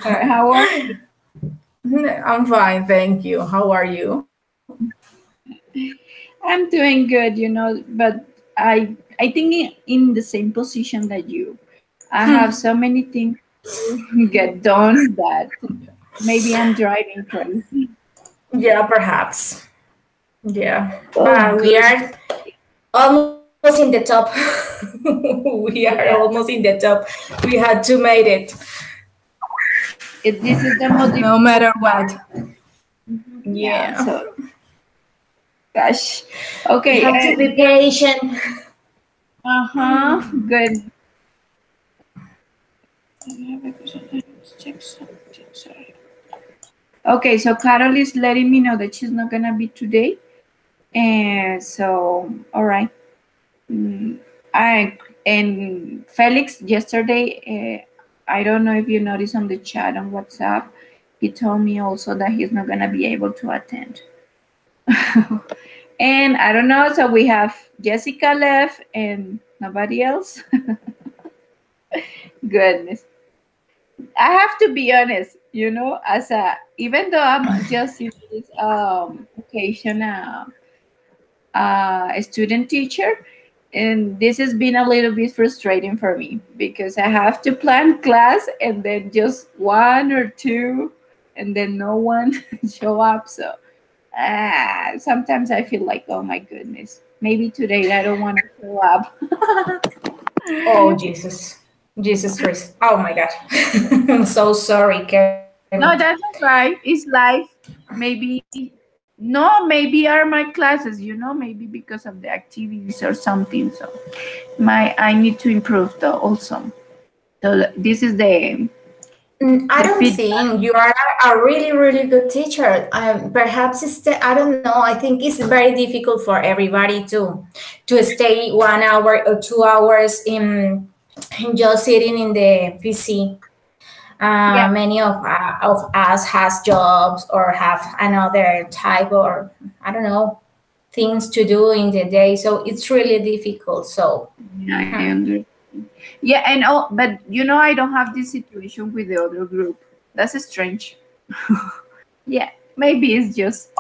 How are you? I'm fine, thank you. How are you? I'm doing good, but I think in the same position that you. I have so many things to get done that maybe I'm driving crazy. Yeah, perhaps. Yeah, Oh, but we good. are almost in the top. We are Yeah, almost in the top. We had to make it, this is the most no difficult matter part. what. Yeah, Yeah, so gosh. we Okay. have to be patient. Uh-huh. Good. Okay, so Carol is letting me know that she's not gonna be today. And so, all right. Mm, I and Felix yesterday. I don't know if you noticed on the chat on WhatsApp. He told me also that he's not gonna be able to attend. And I don't know. So we have Jessica left and nobody else. Goodness. I have to be honest. As a even though I'm just in this occasion a student teacher, and this has been a little bit frustrating for me because I have to plan class and then just one or two and then no one show up. So sometimes I feel like, oh my goodness, maybe today I don't want to show up. Oh Jesus, Jesus Christ! Oh my God, I'm so sorry, Kevin. No, that's not right. It's life. Maybe no, maybe are my classes, maybe because of the activities or something. So I need to improve though also. So this is I the don't feedback. think you are a really, really good teacher. Perhaps I don't know. I think it's very difficult for everybody to stay 1 hour or 2 hours in just sitting in the PC. Yeah. Many of us has jobs or have another type or I don't know things to do in the day. So it's really difficult. So Yeah, I understand. Yeah, and but I don't have this situation with the other group. That's strange. Yeah, maybe it's just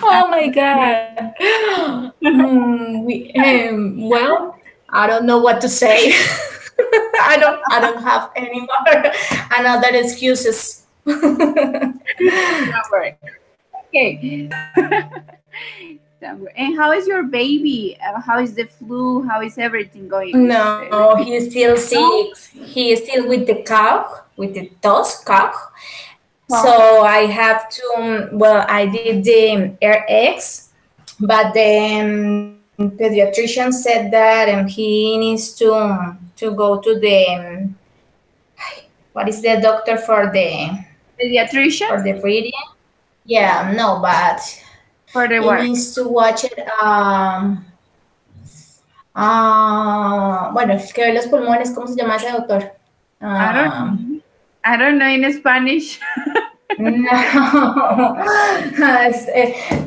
oh my God. Well, I don't know what to say. I don't have any more another excuses. don't worry. Okay. Don't worry. And how is your baby? How is the flu? How is everything going? Is No, he's still sick. no? He is still with the cough, with the toss cough. Oh, So I have to, well, I did the RX, but the pediatrician said that he needs to go to the, what is the doctor pediatrician for the breathing? Yeah, no, but for the he work. needs to watch it. Bueno, el que ve los pulmones, ¿cómo se llama ese doctor? I don't Um, know. I don't know in Spanish. no,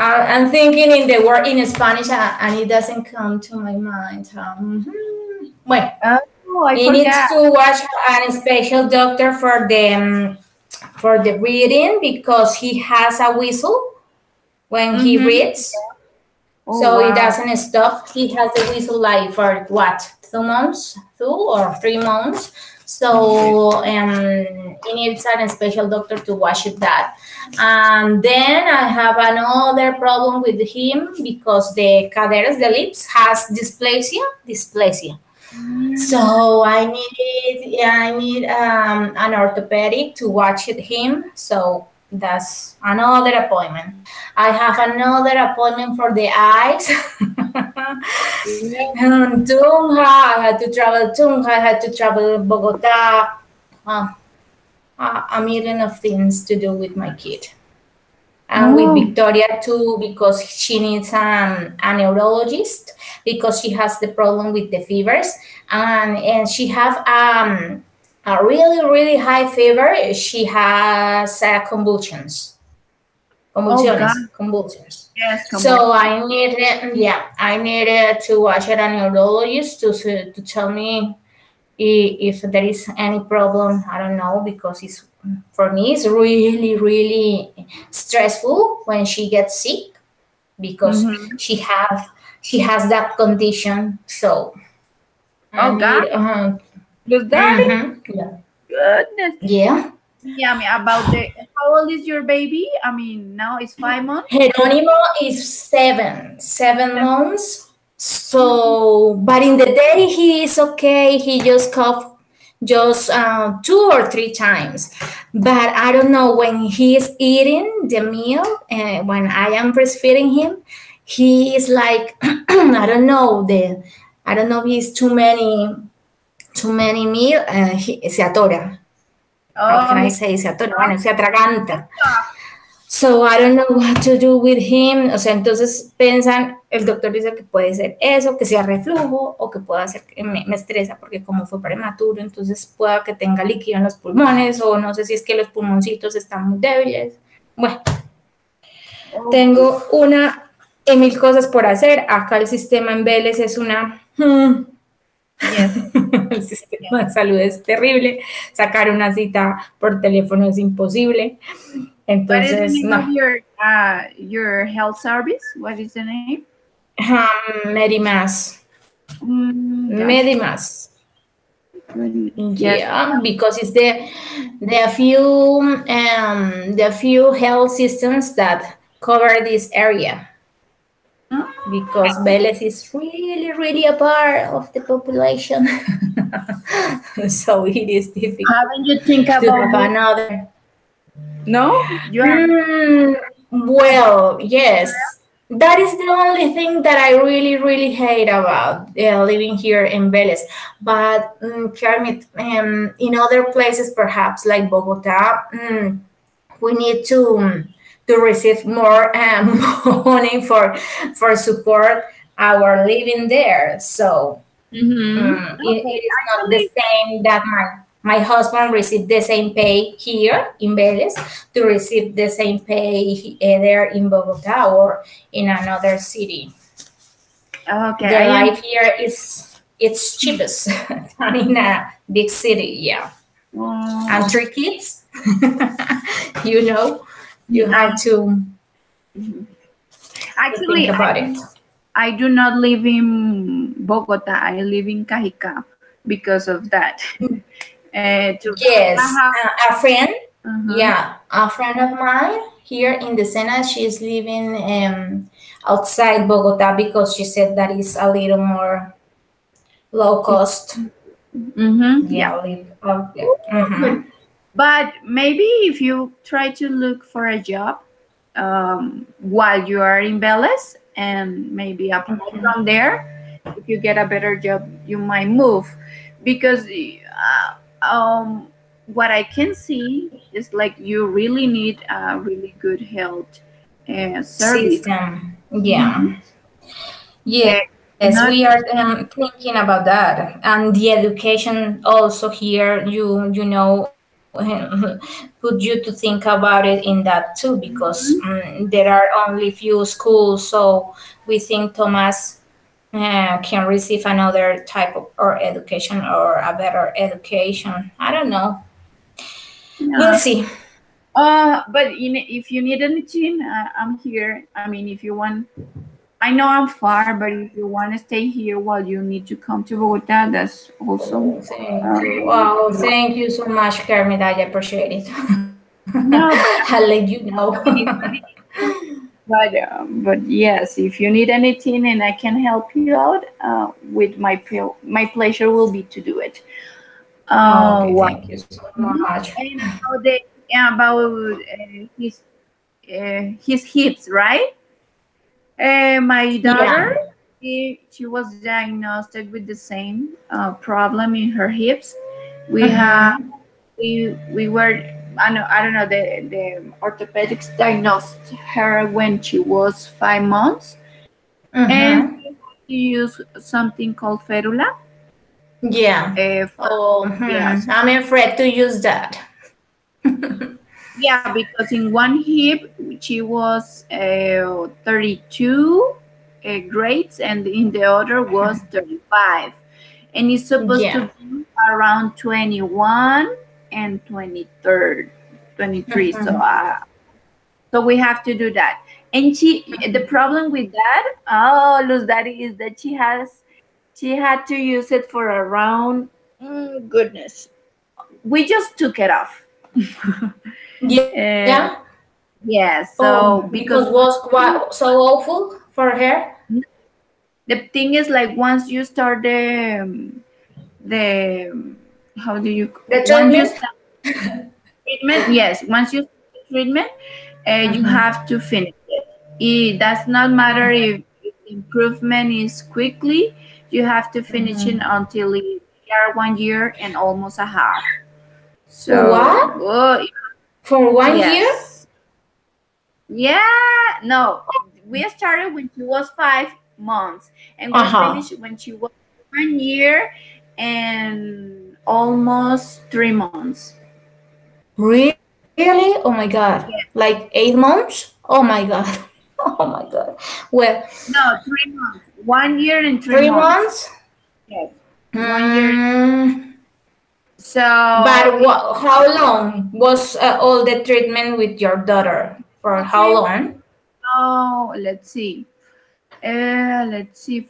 I'm thinking in the word in Spanish and it doesn't come to my mind. Bueno, Oh, I he needs forgot. to watch a special doctor for the breathing because he has a whistle when he Mm-hmm. reads. Oh So it wow. doesn't stop. He has the whistle like for what, 2 months, 2 or 3 months. So he needs a special doctor to watch it that. And then I have another problem with him because the caderas, the lips, has dysplasia. Mm. So I need an orthopedic to watch it him. So that's another appointment. I have another appointment for the eyes. Yeah. Tunja, I had to travel Tunja, I had to travel Bogota. Uh, a million of things to do with my kid. And with Oh, Victoria too, because she needs a neurologist because she has the problem with the fevers, and she have a really really high fever. She has oh God. convulsions. Yes, come on. So I needed to watch a neurologist to tell me if there is any problem. I don't know, because it's, for me it's really really stressful when she gets sick, because Mm-hmm. she has that condition. So I Oh God, need does that? yeah. Goodness. Yeah. Yeah, I mean about the how old is your baby? I mean now it's 5 months. Geronimo is 7 months. So, but in the day he is okay. He just cough just 2 or 3 times. But I don't know, when he is eating the meal, when I am breastfeeding him, he is like I don't know if he's too many meal. Se atora. How Oh, can I he say se atora? Bueno, se atraganta. So I don't know what to do with him. O sea, entonces piensan, el doctor dice que puede ser eso, que sea reflujo, o que pueda ser que me estresa porque como fue prematuro, entonces pueda que tenga líquido en los pulmones, o no sé si es que los pulmoncitos están muy débiles. Bueno, oh, tengo una y mil cosas por hacer. Acá el sistema en Vélez es una... yes. El sistema de salud es terrible. Sacar una cita por teléfono es imposible. What is the Entonces, name of no. your health service? What is the name? Medimas. Gosh, Medimas. goodness. Yes. Yeah, because it's the few health systems that cover this area. Oh, Because Vélez is really, really a part of the population, so it is difficult haven't you think to about have it? another. No, you are Mm, well, yes. That is the only thing that I really, really hate about living here in Vélez. But, Kermit, in other places, perhaps like Bogota, we need to receive more money for support our living there. So okay. it is not the Actually, same that my husband received the same pay here in Vélez to receive the same pay there in Bogota or in another city. okay, The I am. life here is it's cheapest than in a big city. Yeah, and Oh, 3 kids, you know, you I have to think actually about it. I do not live in Bogota. I live in Cajica because of that. To I Yes, have. a friend, Uh-huh. yeah, a friend of mine here in the Sena, she's living outside Bogota because she said that is a little more low cost. Yeah. Yeah, live out there. But maybe if you try to look for a job while you are in Belize and maybe apply from there, if you get a better job, you might move. Because what I can see is like you really need a really good health service. System. Mhm. Yeah. Yes, we are Not thinking about that, and the education also here. Put you to think about it in that too, because there are only few schools. So we think Thomas can receive another type of or education or a better education. I don't know. We'll yeah. see. But if you need anything, I'm here. I mean, if you want, I know I'm far, but if you want to stay here while you need to come to Bogota, that's also. Thank Uh, you. Wow, thank you so much, Kermit. I appreciate it. no, but I'll let you know. but yes, if you need anything and I can help you out, with my pleasure will be to do it. Okay, What? thank you so Mhm. much. And about his hips, right? My daughter, Yeah. she was diagnosed with the same problem in her hips. We have Mm-hmm. we were I don't know the orthopedics diagnosed her when she was 5 months, and Mm-hmm. we use something called ferula. Yeah. For Oh, yes, I'm afraid to use that. yeah, because in one hip she was 32 grades, and in the other was 35. and it's supposed to Yeah. be around 21 and 23rd, 23. So Mhm. so we have to do that. And the problem with that, oh, Luz Daddy, is that she had to use it for around, goodness, we just took it off. Yeah. And yeah, Oh, so because because was quite so awful for her. the thing is, like, once you start the how do you, The once you treatment. start treatment, yes, once you start the treatment, you Mhm. have to finish it. It does not matter if improvement is quickly. You have to finish it Mhm. until you are 1 year and almost a half. So What? For 1 year? yes. Yeah, no, we started when she was 5 months, and Uh we huh. finished when she was 1 year and almost 3 months. Really? Oh my god. Yeah, Like 8 months? Oh my god. Oh my god. Well, no, 3 months. 1 year and three 3 months? months. Yes, 1 year. Mm, So but how long was all the treatment with your daughter? For how 3 months. long? Oh, let's see.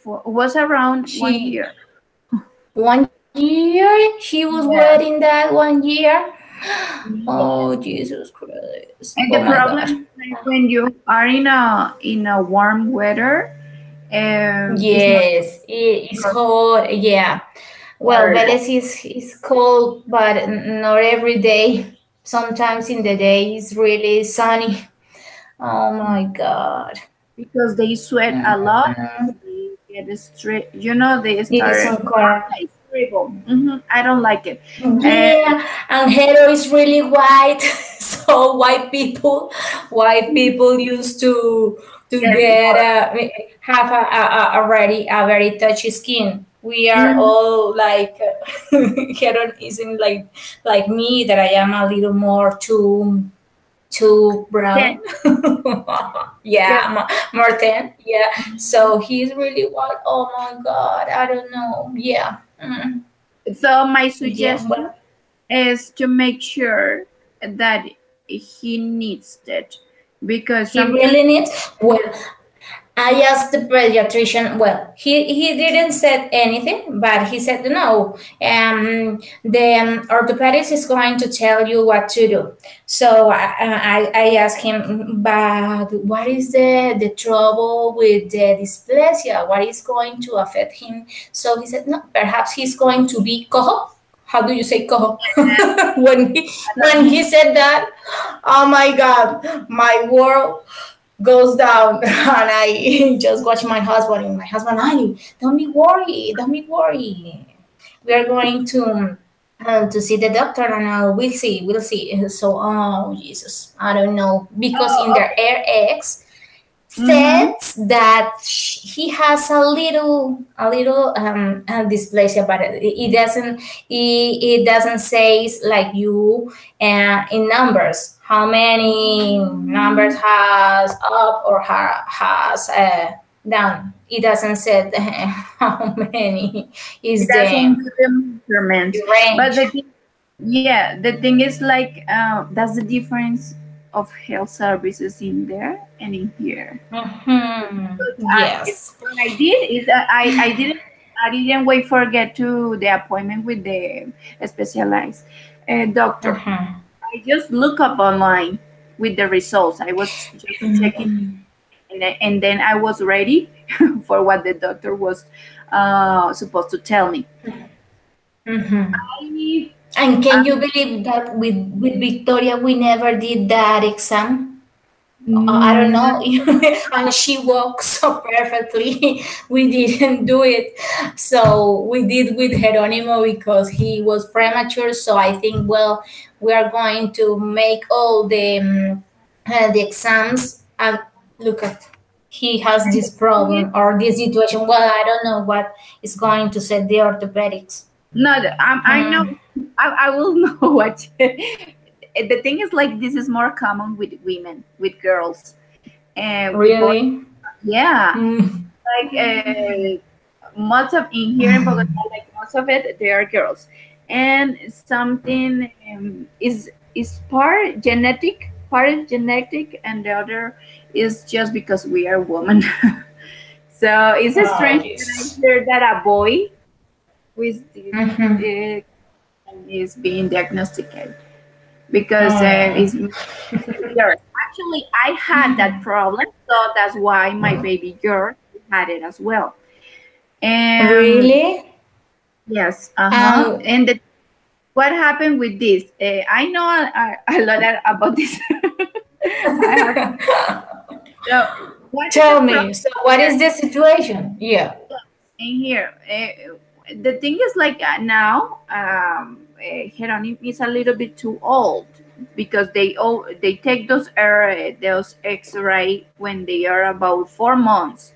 For was around one She year. 1 year? She was Yes. waiting that 1 year? Oh, Yes. Jesus Christ. And Oh the my problem God. is, like, when you are in a warm weather, it's not Yes, it's cold. Yeah. Well, hard Vélez is cold, but not every day. Sometimes in the day it's really sunny. Oh my God. because they sweat a lot. Mm, They get straight. They yes, start. correct. It's terrible. I don't like it. And Yeah, and hair is really white. So white people used to yes, get have a very touchy skin. We are mhm. all like Heron isn't like me that I am a little more too Then brown. Yeah, yes. more tan. Yeah, so he's really white. Oh my God, I don't know. Yeah. So my Yeah, suggestion well, is to make sure that he needs it, because he sometimes. really needs. Well, I asked the pediatrician. Well, he didn't said anything, but he said no. The orthopedist is going to tell you what to do. So I asked him, but what is the trouble with the dysplasia? What is going to affect him? So he said, no, perhaps he's going to be cojo. How do you say cojo? When he said that, oh my God, my world goes down and I just watch my husband and my husband, I don't be worried. We are going to see the doctor and we'll see. So, oh Jesus, I don't know because in Oh, their okay. RX Mm-hmm. says that he has a little dysplasia, but it doesn't say like you in numbers how many numbers has up or has down. It doesn't say how many It is doesn't the give them measurements, but range. the thing is, like, that's the difference of health services in there and in here. Yes. What I did is that I didn't wait for get to the appointment with the specialized doctor. Mhm. I just look up online with the results. I was just checking, and then I was ready for what the doctor was supposed to tell me. Mhm. I, And can you um, believe that with Victoria we never did that exam? I don't mm, know. And she walks so perfectly. We didn't do it. So we did with Geronimo because he was premature. So I think, well, we are going to make all the exams and look at he has this problem or this situation. Well, I don't know what is going to set the orthopedics. no, I know. Hmm. I will know what. The thing is, like, this is more common with women, with girls, and with boys. Really? Yeah, Mm. like, most of in here in Bogota, like, most of it they are girls, and something is part is genetic, and the other is just because we are women. So it's Oh, strange that I yes. hear that a boy with this Mm-hmm. uh, is being diagnosticated because Oh. it's girls. Actually, I had that problem, so that's why my baby girl had it as well. Um, Really? yes, Um, And what happened with this? I know a lot about this. I have so what is the Tell problem me. So, what here? is the situation? Yeah. In here, the thing is like now, Geronimo is a little bit too old because they take those X-ray when they are about 4 months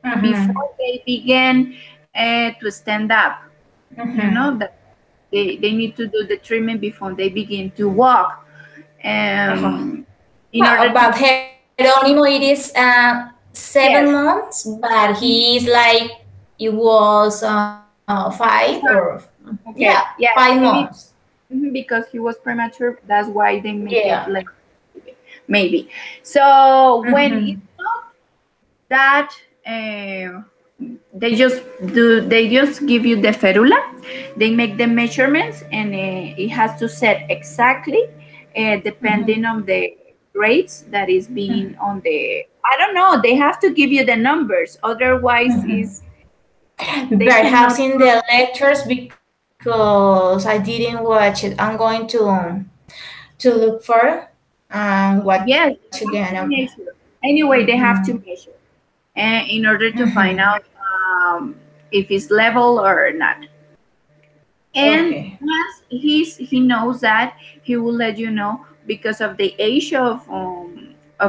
Mm-hmm. before they begin to stand up. You know Mm-hmm. that they need to do the treatment before they begin to walk. Uh-huh. In order to But Geronimo, it is 7 yes, months, but he is like it was 5 or yeah, okay, yes, 5 months. because he was premature. That's why they make it Yeah. like maybe. So when Mm-hmm. it's not that, they just give you the ferula. They make the measurements, and it has to set exactly, Mm-hmm. depending on the grades that is being on the. I don't know. They have to give you the numbers. Otherwise, is they Perhaps cannot. in the lectures because I didn't watch it. I'm going to look for what you Yes, gonna. they have to measure. Anyway, they have to measure, and in order to Mm-hmm. find out if it's level or not. And Okay. once he knows that, he will let you know because of the age of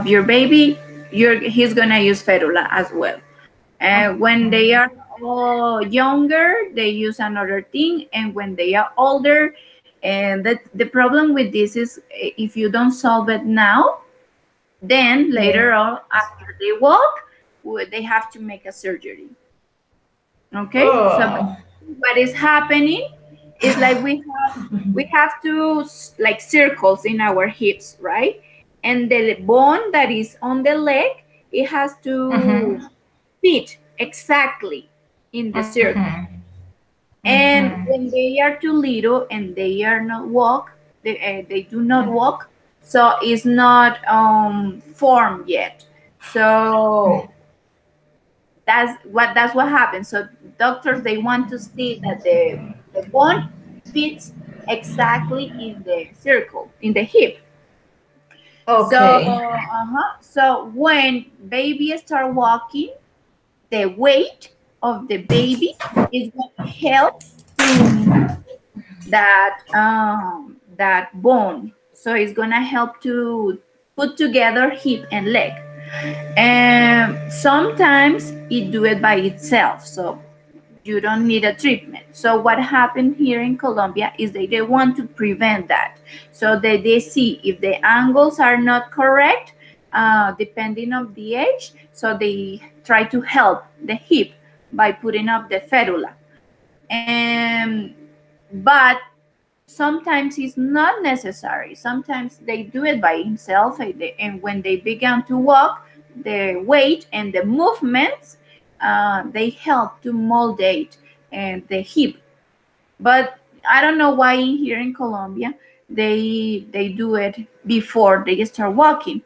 your baby. He's gonna use ferula as well. And when they are younger, they use another thing, and when they are older, and the problem with this is if you don't solve it now, then later Yes. on after they walk, they have to make a surgery. Okay, so Oh. what is happening is like we have to like circles in our hips, right? And the bone that is on the leg, it has to Mm-hmm. fit exactly in the circle. Mm-hmm. And Mm-hmm. when they are too little and they are not walk, they do not walk, so it's not formed yet. So that's what happens. So doctors, they want to see that the bone fits exactly in the circle in the hip. So Okay. so when baby start walking, the weight of the baby is going to help to move that bone. So it's gonna help to put together hip and leg. And sometimes it do it by itself. So you don't need a treatment. So what happened here in Colombia is they want to prevent that. So they see if the angles are not correct, depending on the age. So they try to help the hip by putting up the ferula. And but sometimes it's not necessary. Sometimes they do it by himself, and when they begin to walk, the weight and the movements, they help to moldate and the hip. But I don't know why here in Colombia they do it before they start walking.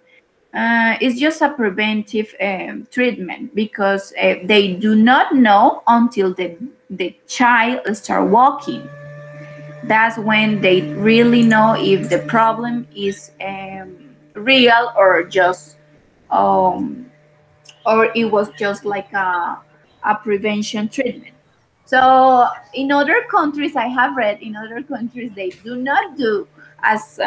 It's just a preventive treatment because they do not know until the child start walking. That's when they really know if the problem is real um, or it was just like a prevention treatment. So in other countries, I have read in other countries they do not do as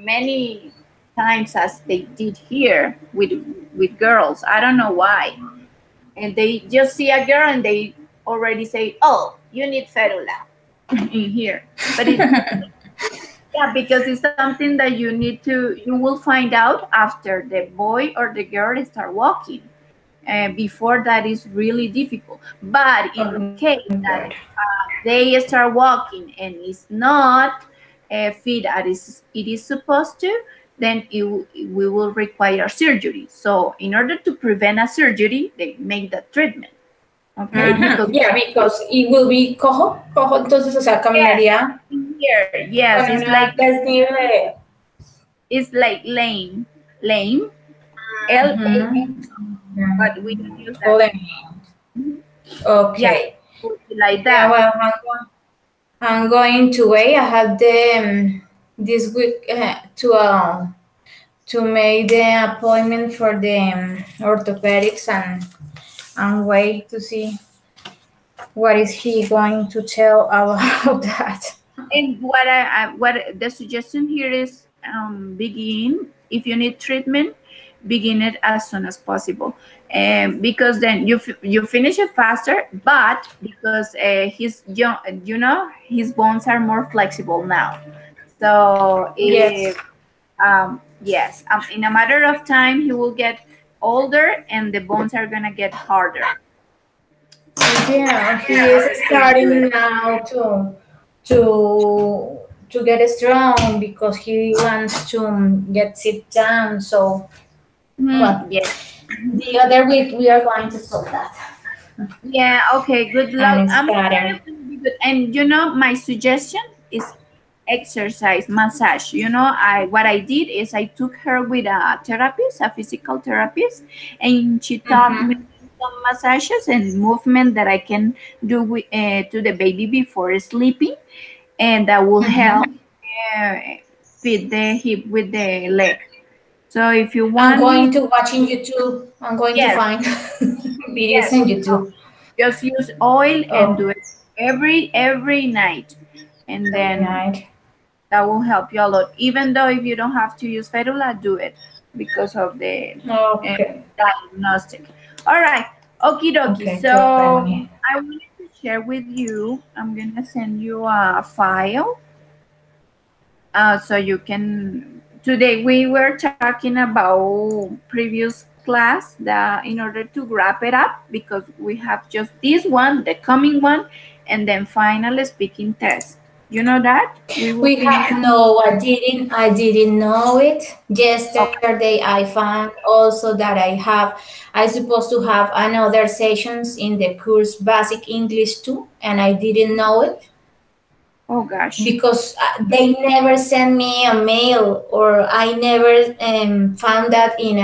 many times as they did here with girls. I don't know why, and they just see a girl and they already say, "Oh, you need ferula in here," but it yeah, because it's something that you will find out after the boy or the girl start walking. And before that is really difficult. But in Oh case God. that they start walking and it's not fit as it is supposed to, then we will require surgery. So in order to prevent a surgery, they make the treatment. Okay, because Yeah, because it will be cojo, cojo, entonces, o sea, yes, caminaría here, yes, con una desnivel. it's like lame, LAM, but we don't use that. Mhm. Yeah, Okay. like Yeah, that. well, I'm going to wait. I have the this week to make the appointment for the orthopedics and wait to see what is he going to tell about that. And what the suggestion here is, begin if you need treatment, begin it as soon as possible, because then you finish it faster. But because his young, his bones are more flexible now, so Yes. if yes, in a matter of time he will get older and the bones are gonna get harder. So Yeah, he yeah, is please do starting it. now to get strong because he wants to get sit down. So, well, Yes. the other week we are going to solve that, Yeah, okay, good and luck. it's I'm sure better. it will be good. And my suggestion is exercise, massage. I what I did is I took her with a therapist, a physical therapist, and she taught me Mm-hmm. some massages and movement that I can do to the baby before sleeping, and that will help Mm-hmm. uh, fit the hip with the leg. So if you I'm want me, going to watch in YouTube. I'm going to yes, find videos yes. in YouTube. Just use oil and do Oh, it every night, and every then night. that will help you a lot. Even though if you don't have to use ferula, do it because of the uh, Okay. diagnostic. All right, okie dokie. Okay, So Tony. I wanted to share with you. I'm gonna send you a file, so you can. Today we were talking about previous class, that in order to wrap it up, because we have just this one, the coming one, and then final speaking test. You know that we will We finish. have no, I didn't. I didn't know it. Yesterday, I found also that I supposed to have another sessions in the course Basic English too, and I didn't know it Oh gosh. because they never sent me a mail, or I never found that in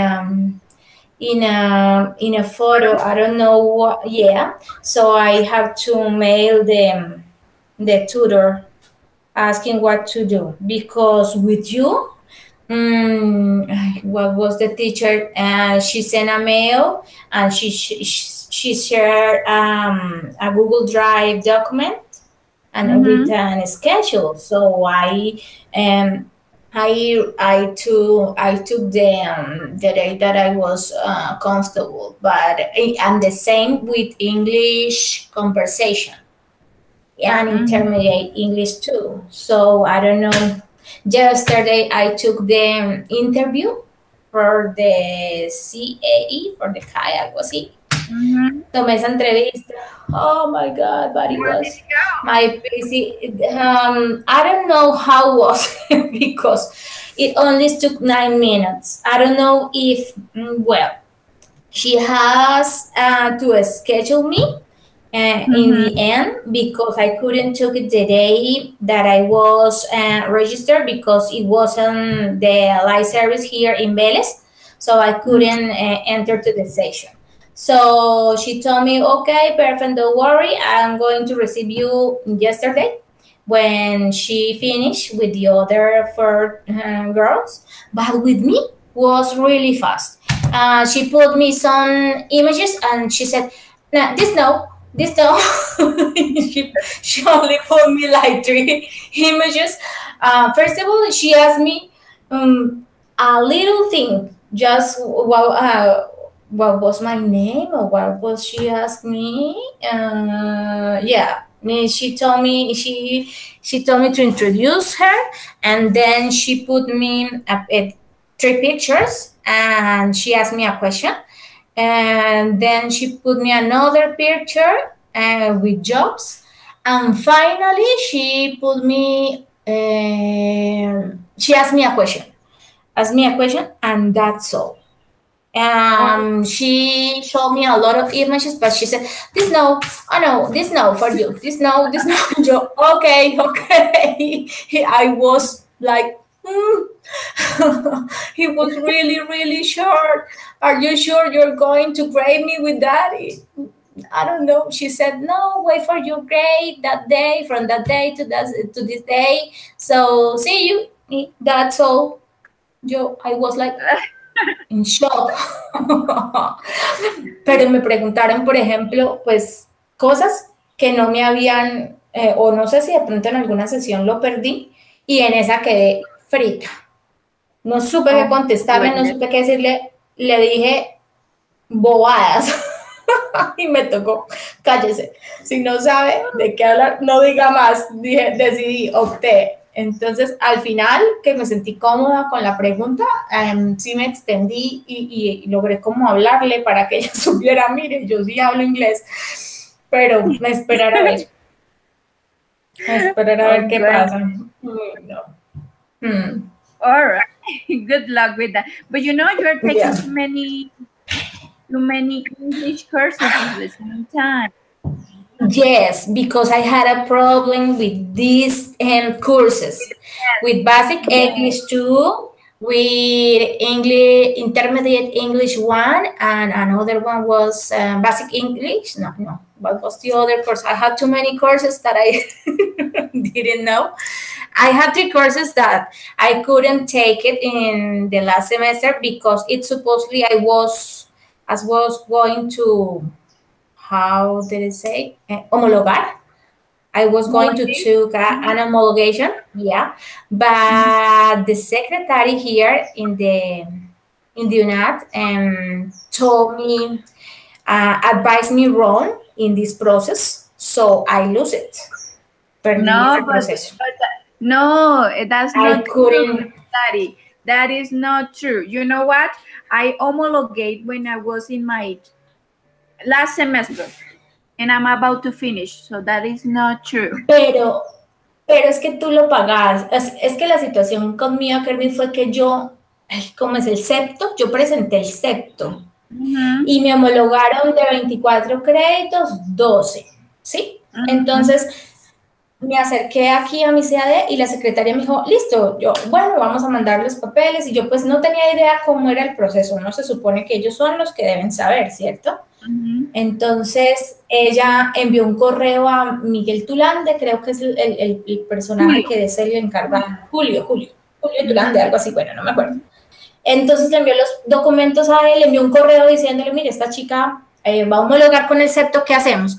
a photo. I don't know what. Yeah, so I have to mail the tutor asking what to do because with you, what was the teacher, she sent a mail and she shared a Google Drive document and with Mm-hmm. an schedule. So um I took the day that I was comfortable, but and the same with English conversation and Mm-hmm. intermediate English too. So I don't know. Yesterday I took the interview for the CAE, for the CAE, algo así. Mm-hmm. Tomé esa entrevista. Oh my God, but it How did was it go? my busy. I don't know how was it because it only took 9 minutes. I don't know if, well, she has to schedule me in the Mm-hmm. end because I couldn't took it the day that I was registered because it wasn't the live service here in Vélez, so I couldn't enter to the session. So she told me, okay, perfect, don't worry, I'm going to receive you yesterday when she finished with the other four girls, but with me was really fast. She put me some images and she said, nah, this no, this no. she only put me like three images. First of all, she asked me a little thing, just what was my name or what was she asked me. Yeah, she told me she told me to introduce her, and then she put me three pictures, and she asked me a question, and then she put me another picture with jobs, And finally, she asked me a question. Asked me a question, and that's all. Or She showed me a lot of images, but she said, "This no, oh no, this no for you. This no, this no." Okay, okay. I was like, he was really, really short. Are you sure you're going to grade me with that? I don't know. She said, "No, wait for your grade that day, from that day to this day. So see you." That's all. I was like en shock. Pero me preguntaron, por ejemplo, pues cosas que no me habían, o no sé si de pronto en alguna sesión lo perdí, y en esa quedé frita. No supe qué oh contestarle, no goodness. supe qué decirle, le dije bobadas. Y me tocó, cállese. Si no sabe de qué hablar, no diga más. Decidí, opté. Entonces, al final, que me sentí cómoda con la pregunta, sí me extendí y logré como hablarle para que ella supiera, mire, yo sí hablo inglés, pero me esperar a ver. Esperar a Oh ver qué goodness. pasa. No. Hmm. All right. Good luck with that. But you know, you're taking Yeah. too many English courses at the same time. Yes, because I had a problem with these courses, with basic Yes. English 2, with English Intermediate English 1, and another one was basic English. No, no. What was the other course? I had too many courses that I didn't know. I had 3 courses that I couldn't take it in the last semester because it supposedly I was going to, how did it say, homologar. I was going to Homology. take an homologation, yeah, but the secretary here in the UNAT told me, advised me wrong in this process, so I lose it. Perdí No, ese proceso. no, that's I not true, couldn't. Daddy. That is not true. You know what? I homologate when I was in my last semester, and I'm about to finish. So that is not true. Pero, pero es que tú lo pagas. Es que la situación conmigo, Kermit, fue que yo, como es el septo, yo presenté el septo Mm-hmm. y me homologaron de 24 créditos, 12, ¿sí? Mm-hmm. Entonces me acerqué aquí a mi CAD y la secretaria me dijo, listo, yo, bueno, vamos a mandar los papeles, y yo pues no tenía idea cómo era el proceso, no se supone que ellos son los que deben saber, ¿cierto? Mm-hmm. Entonces ella envió un correo a Miguel Tulande, creo que es el personaje Julio. que es el encargado, Julio Tulande, Mm-hmm. algo así, bueno, no me acuerdo. Entonces le envió los documentos a él, le envió un correo diciéndole, mire, esta chica va a homologar con el septo, ¿qué hacemos?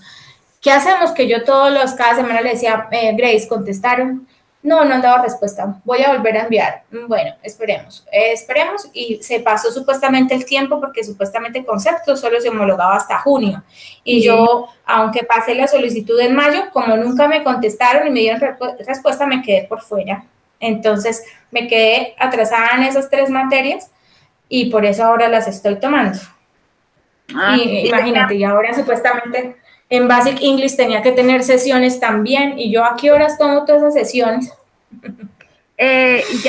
¿Qué hacemos? Que yo cada semana le decía, Grace, ¿contestaron? No, no han dado respuesta. Voy a volver a enviar. Bueno, esperemos. Y se pasó supuestamente el tiempo porque supuestamente el concepto solo se homologaba hasta junio. Y Sí. yo, aunque pasé la solicitud en mayo, como nunca me contestaron y me dieron respuesta, me quedé por fuera. Entonces, me quedé atrasada en esas 3 materias y por eso ahora las estoy tomando. Y imagínate, y ahora supuestamente en Basic English tenía que tener sesiones también, y yo a qué horas tomo todas esas sesiones. ¿Y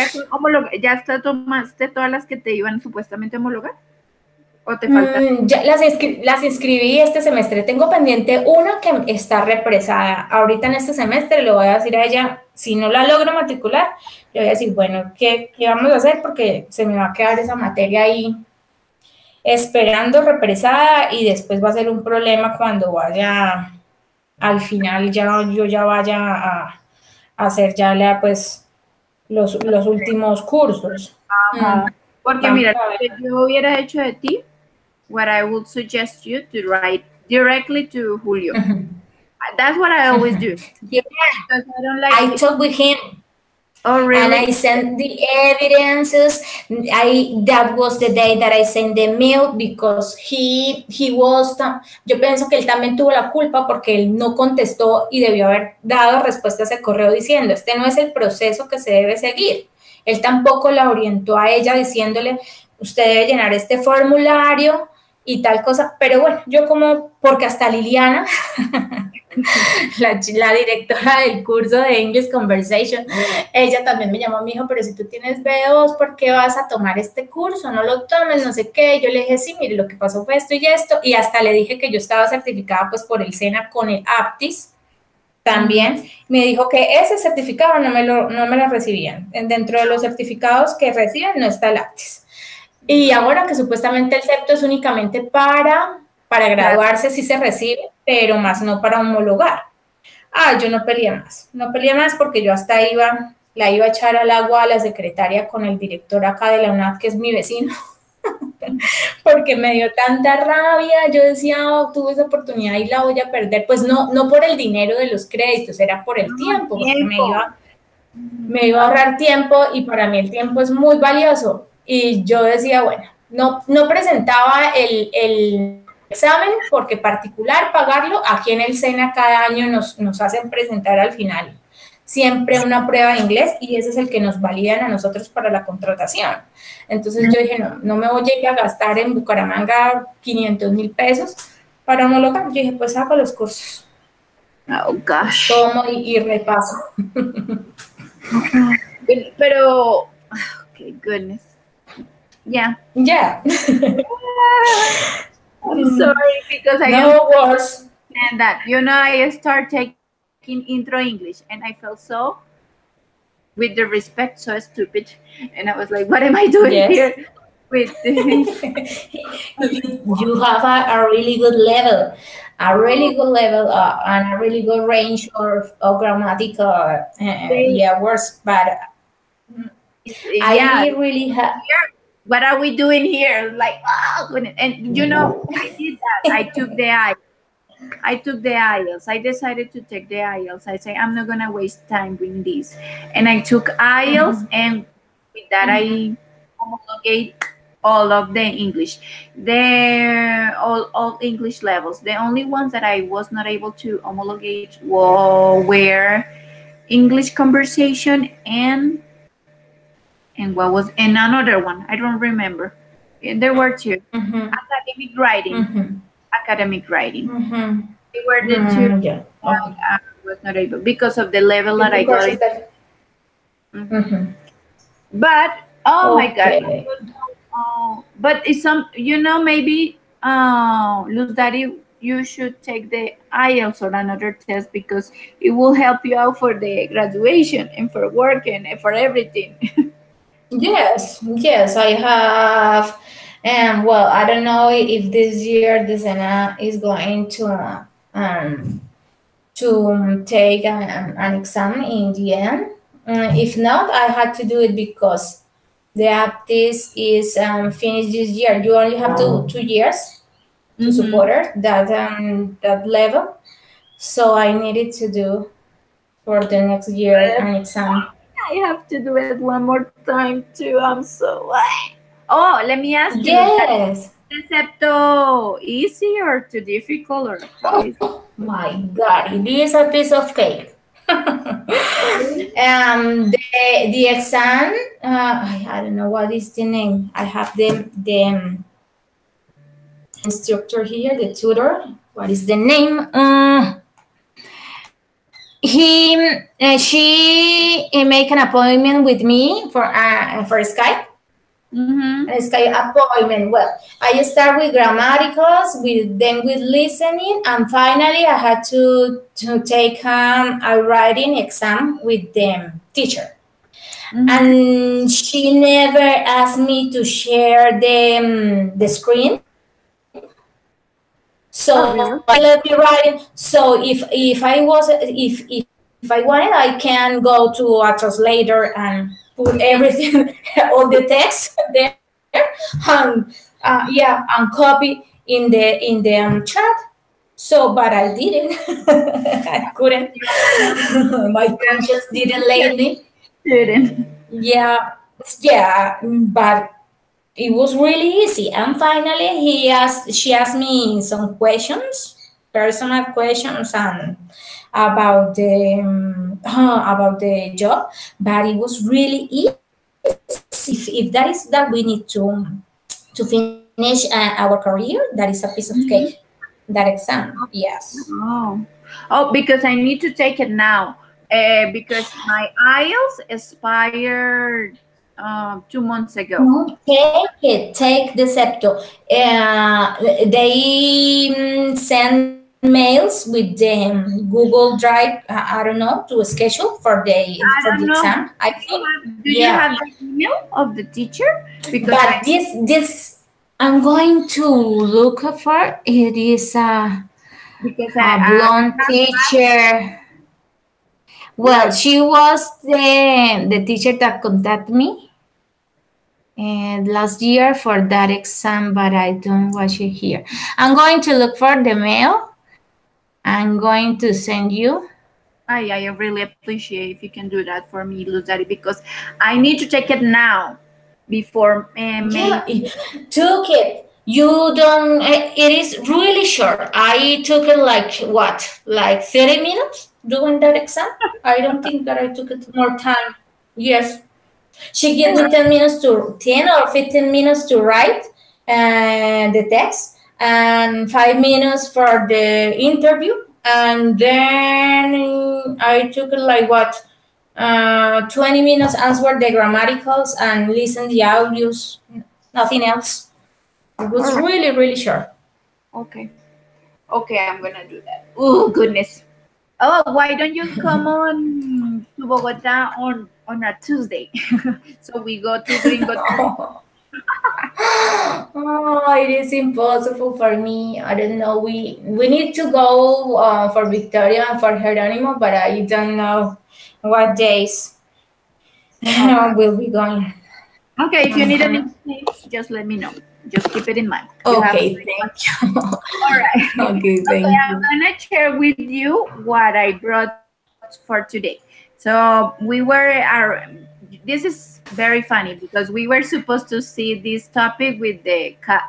ya tomaste todas las que te iban supuestamente a homologar? ¿O te falta? Ya las inscribí este semestre. Tengo pendiente una que está represada. Ahorita en este semestre le voy a decir a ella, si no la logro matricular, le voy a decir, bueno, ¿qué vamos a hacer? Porque se me va a quedar esa materia ahí esperando represada, y después va a ser un problema cuando vaya, al final yo ya vaya a hacer ya pues los últimos cursos. Porque Vamos mira, a lo ver. que yo hubiera hecho de ti, what I would suggest you to write directly to Julio. That's what I always do. Yeah, Because I don't like I talked with him. Oh, And really? I sent the evidences. That was the day that I sent the mail, because he was, yo pienso que él también tuvo la culpa porque él no contestó y debió haber dado respuesta a ese correo diciendo, este no es el proceso que se debe seguir. Él tampoco la orientó a ella diciéndole, usted debe llenar este formulario y tal cosa. Pero bueno, yo porque hasta Liliana La directora del curso de English Conversation, ella también me llamó, me dijo, pero si tú tienes B2, ¿por qué vas a tomar este curso? No lo tomes, no sé qué. Yo le dije, sí, mire, lo que pasó fue esto, y hasta le dije que yo estaba certificada pues por el SENA con el APTIS también. Me dijo que ese certificado no me lo recibían. Dentro de los certificados que reciben no está el APTIS. Y ahora que supuestamente el CEPTO es únicamente para graduarse, sí se recibe, pero más no para homologar. Yo no peleé más porque yo hasta la iba a echar al agua a la secretaria con el director acá de la UNAD, que es mi vecino, porque me dio tanta rabia. Yo decía, tuve esa oportunidad y la voy a perder. Pues no por el dinero de los créditos, era por el tiempo, porque me iba a ahorrar tiempo y para mí el tiempo es muy valioso. Y yo decía, bueno, no presentaba el examen porque particular pagarlo, aquí en el SENA cada año nos hacen presentar al final siempre una prueba de inglés y ese es el que nos validan a nosotros para la contratación. Entonces yo dije, no me voy a ir a gastar en Bucaramanga 500,000 pesos para homologar. Yo dije, pues hago los cursos. Oh, gosh. Tomo y repaso. Pero, okay, goodness. Yeah. Yeah. I'm sorry because I no worse. And that, I start taking intro English and I felt so, with the respect, so stupid. And I was like, what am I doing here? With you have a really good level, and a really good range of grammatical words, but I really have. What are we doing here? Like, and I did that. I took the IELTS. I decided to take the IELTS. I say, I'm not going to waste time doing this. And I took IELTS, and with that, I homologate all of the English. All English levels. The only ones that I was not able to homologate were English conversation and what was and another one. I don't remember. There were two. Academic writing. Academic writing. They were the two I was not able because of the level that I got. But my God. But it's some, maybe Luz Daddy, you should take the IELTS or another test because it will help you out for the graduation and for work and for everything. Yes, I have. And well, I don't know if this year the SENA is going to take an exam in the end. If not, I had to do it because the APTIS is finished this year. You only have 2 years to support that level. So I needed to do for the next year an exam. I have to do it one more time too. I'm so. Oh, let me ask you. Yes. Concepto easy or too difficult or how is it? Oh my God, it is a piece of cake. The exam, I don't know what is the name. I have the instructor here, the tutor. What is the name? She make an appointment with me for Skype. Skype appointment. Well, I start with grammaticals, then with listening, and finally I had to take a writing exam with the teacher. And she never asked me to share the screen. So I let me write. So if I wanted, I can go to a translator and put everything, all the text there, and and copy in the chat. So, but I didn't. I couldn't. My conscience didn't let me. Yeah, but it was really easy. And finally, she asked me some questions, personal questions, and about the job. But it was really easy. If that is that we need to finish our career, that is a piece of cake. That exam, yes. Oh, Oh, because I need to take it now. Because my IELTS expired 2 months ago. No, take it. Take the septo. They send mails with the Google Drive. I don't know, to schedule for I the don't know. exam. I think, Do you yeah. have the email of the teacher? Because But this I'm going to look for. It is a I blonde have teacher. Well, what? she was the teacher that contacted me and last year for that exam, but I don't watch it here. I'm going to look for the mail. I'm going to send you. I really appreciate if you can do that for me, Luzari, because I need to take it now before Yeah, maybe. took it. You don't. It is really short. I took it like what, like 30 minutes doing that exam. I don't think that I took it more time. Yes, she gave me 10 minutes to 10 or 15 minutes to write the text, and 5 minutes for the interview, and then I took it like what, 20 minutes answer the grammaticals and listen the audios. Nothing else. It All was right. really short. Okay. Okay, I'm gonna do that. Oh goodness. Oh, why don't you come on to Bogota on a Tuesday? So we go to Gringo. Oh, it is impossible for me. I don't know. We need to go for Victoria and for Geronimo, but I don't know what days Okay. we'll be going. Okay, if you need any Mhm. tips, just let me know. Just keep it in mind. You have Okay, thank you. all right. Okay, Okay, thank I'm you. gonna share with you what I brought for today. So we were this is very funny because we were supposed to see this topic with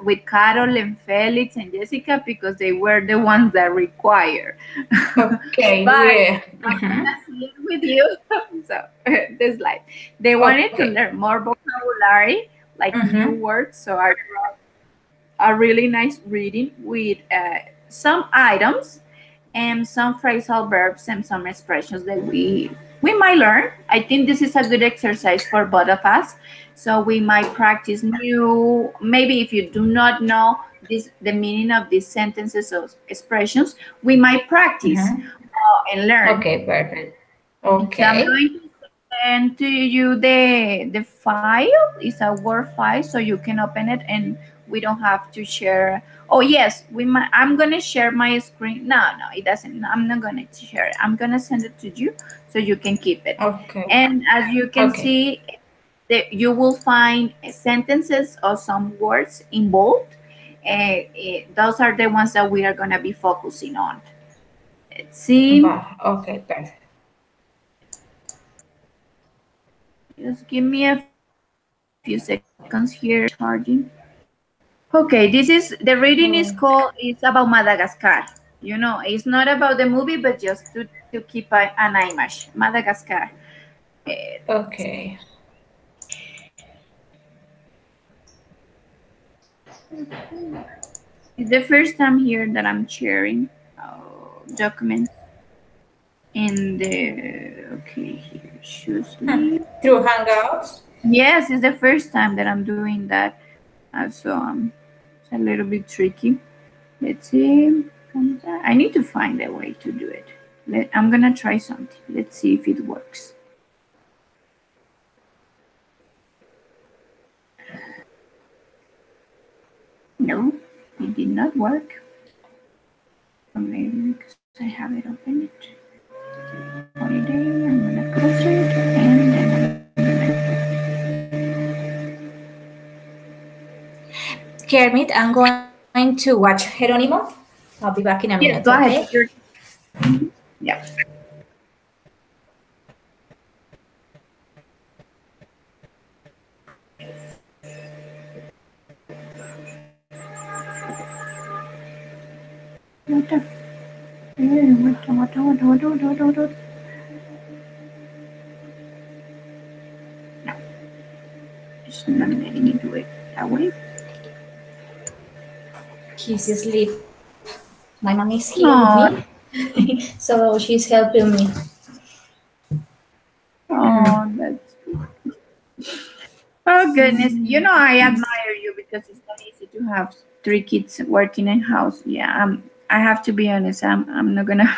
with Carol and Felix and Jessica because they were the ones that require. Okay, But yeah. I'm gonna see it with you. So this slide. They wanted to Okay. learn more vocabulary, like new Mm-hmm. words. So I brought a really nice reading with some items and some phrasal verbs and some expressions that we might learn. I think this is a good exercise for both of us. So we might practice new. Maybe if you do not know the meaning of these sentences or expressions, we might practice Mm-hmm. and learn. Okay, perfect. So I'm Okay. going to send to you the file. It's a Word file, so you can open it, and we don't have to share. Oh yes, we might. I'm gonna share my screen. No, no, it doesn't. I'm not gonna share it. I'm gonna send it to you, so you can keep it. Okay. And as you can Okay. see, you will find sentences or some words in bold. Those are the ones that we are gonna be focusing on. Let's see. Okay, perfect. Just give me a few seconds here. Charging. Okay, this is the reading is Oh, called. It's about Madagascar. You know, it's not about the movie, but just to keep an image. Madagascar. okay. It's the first time here that I'm sharing documents in the. Okay, here choose me. Through Hangouts. Yes, it's the first time that I'm doing that. So it's a little bit tricky. Let's see. I need to find a way to do it. I'm gonna try something. Let's see if it works. No, it did not work. Or maybe because I have it open it. Holiday, I'm gonna close it and then Kermit, I'm going to watch Geronimo. I'll be back in a minute, yes, okay? go ahead. Yeah. What the? What? No, it's not letting me do it that way. He's asleep. My mom is here with No, me. So she's helping me. Oh, that's oh goodness. You know, I admire you because it's not easy to have three kids working in house. Yeah, I have to be honest. I'm not gonna.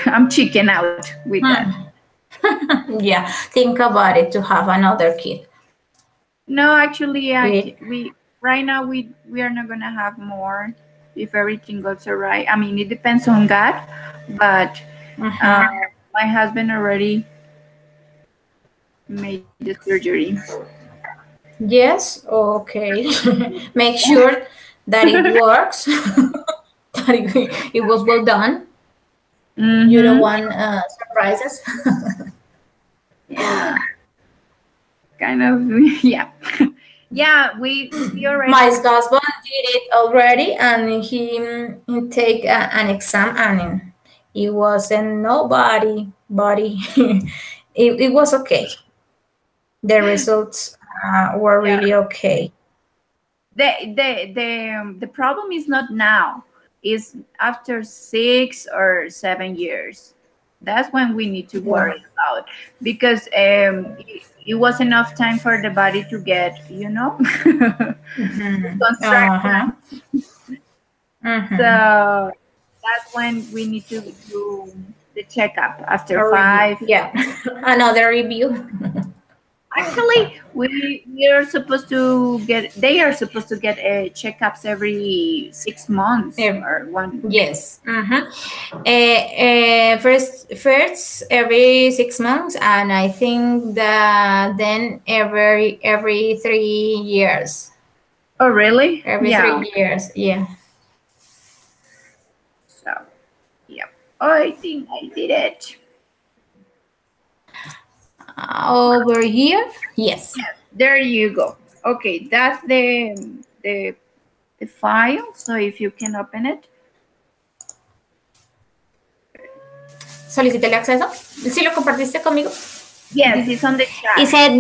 I'm chicken out with that. Yeah, think about it to have another kid. No, actually, It, we right now we are not gonna have more if everything goes alright. I mean, it depends on God, but uh, uh-huh. my husband already made the surgery. Yes, okay. Make sure that it works, that it was well done. You don't Mm-hmm. want surprises. Yeah, kind of. Yeah, yeah. We already. My husband did it already, and he take an exam, and it wasn't nobody, body. It was okay. The results were Yeah. really okay. The problem is not now. Is after 6 or 7 years. That's when we need to Yeah. worry about because it was enough time for the body to get Mm-hmm. construction. Uh-huh. Mm-hmm. So that's when we need to do the checkup after A review. 5. Yeah. Another review. Actually, we are supposed to get. They are supposed to get checkups every 6 months Eh, or one. yes. Mm-hmm. First every 6 months, and I think that then every 3 years. Oh, really? Every Yeah. 3 years. Yeah. So, yeah. Oh, I think I did it. Over here. Yes. There you go. Okay, that's the file. So if you can open it. Solicité el acceso. ¿Sí lo compartiste conmigo? Yes, it's on the He chat. said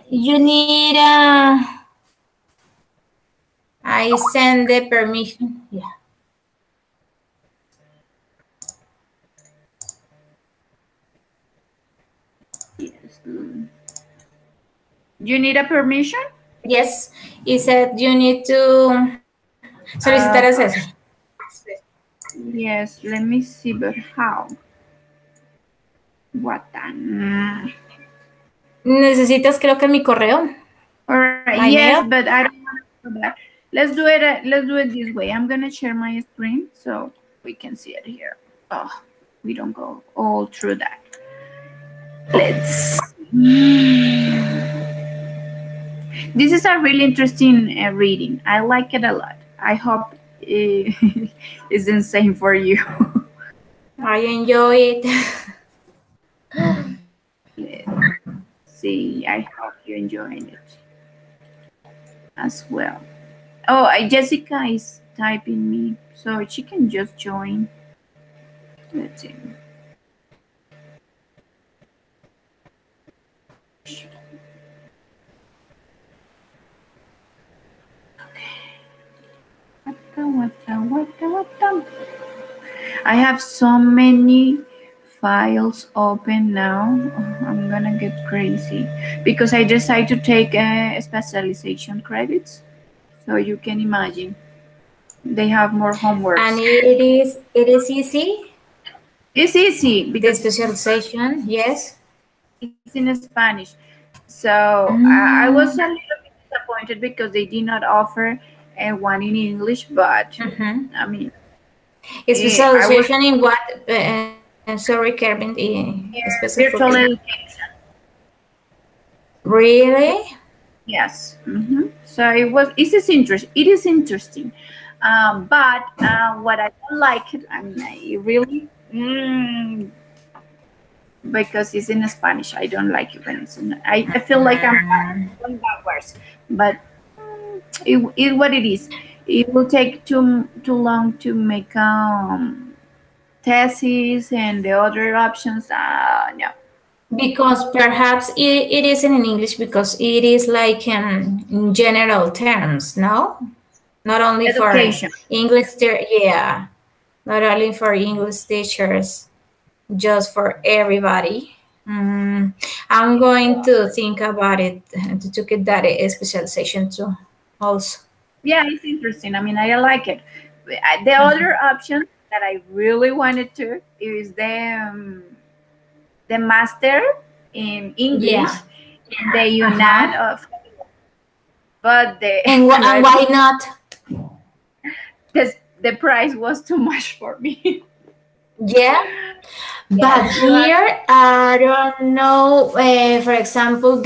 you need I send the permission. Yeah. Yes. You need a permission? Yes. He said you need to solicitar Uh, acceso. yes, let me see, but how? What the? Necesitas creo que mi correo. All right. My Yes, mail. but I don't want to do that. Let's do it. Let's do it this way. I'm gonna share my screen so we can see it here. Oh, we don't go all through that. Let's. This is a really interesting reading. I like it a lot. I hope it's the same for you. I enjoy it. Let's see. I hope you're enjoying it as well. Oh, Jessica is typing me, so she can just join. Let's see. I have so many files open now. Oh, I'm gonna get crazy because I decided to take specialization credits. So you can imagine they have more homeworks. And it is easy. It's easy The because specialization, yes. it's in Spanish. So I was a Mm-hmm. little bit disappointed because they did not offer one in English, but I mean, I was Specialization in what? Sorry, Kevin, specifically. virtual education. Really? Yes. So it is interesting. It is interesting, but what I don't like it. I mean, I really because it's in Spanish. I don't like it when it's in. I feel like I'm going backwards, but it what it is. It will take too long to make thesis and the other options. No. Because perhaps it isn't in English because it is like in general terms, no? Not only for Education. English, yeah. not only for English teachers, just for everybody. I'm going to think about it to get that specialization too, also. Yeah, it's interesting. I mean, I like it. The other option that I really wanted to is the master in English Yeah. in the UNAD Uh-huh. of, but the And why not? the price was too much for me. Yeah. Yes, But you have. here, I don't know. For example,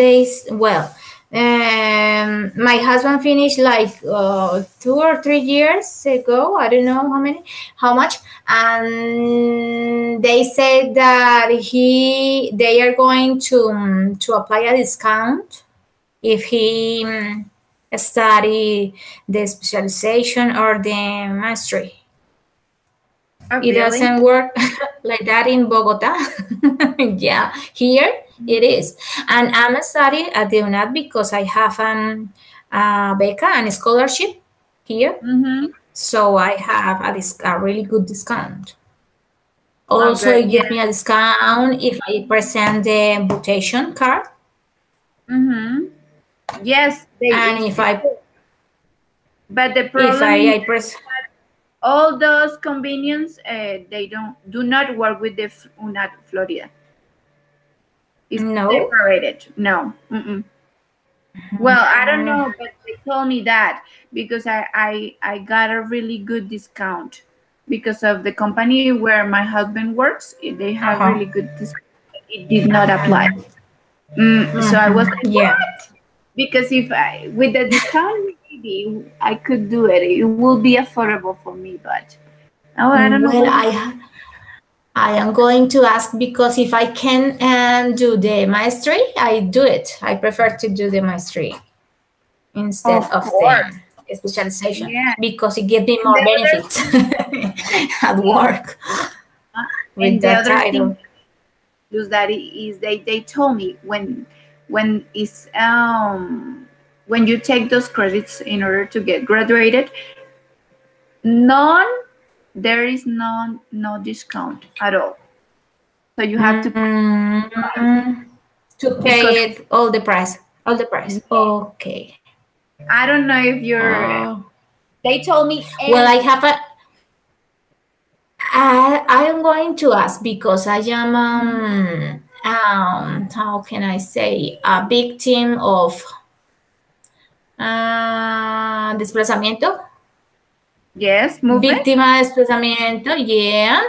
my husband finished like 2 or 3 years ago. I don't know how much, and they said that they are going to apply a discount if he study the specialization or the mastery. Oh, It really? doesn't work like that in Bogota. Yeah, here it is. And I'm studying at the UNAD because I have a beca and a scholarship here. Mm-hmm. So I have a really good discount. Oh, Also, good. it Yeah. gives me a discount if I present the invitation card. Mm-hmm. Yes, And if I but the if problem is I press all those convenience they do not work with the UNAD Florida. It's no. separated. No. Mm-mm. Well, I don't know, but they told me that because I got a really good discount because of the company where my husband works. They have Uh-huh. really good discount. It did not apply. So I was like, Yeah. what? Because if I with the discount, maybe I could do it. It will be affordable for me, but oh, I don't know Well, why. I am going to ask because if I can do the mastery, I do it. I prefer to do the mastery instead Of of the course, specialization yeah. because it gives me And more the other benefits at work with and the that other thing title. is that they told me when is when you take those credits in order to get graduated, none there is no discount at all. So you have to pay Mm, to because pay it all the price. All the price. Okay. I don't know if you're. Oh. They told me Well, every. I am going to ask because I am how can I say a victim of desplazamiento. Yes, movement. Víctima de desplazamiento, yeah.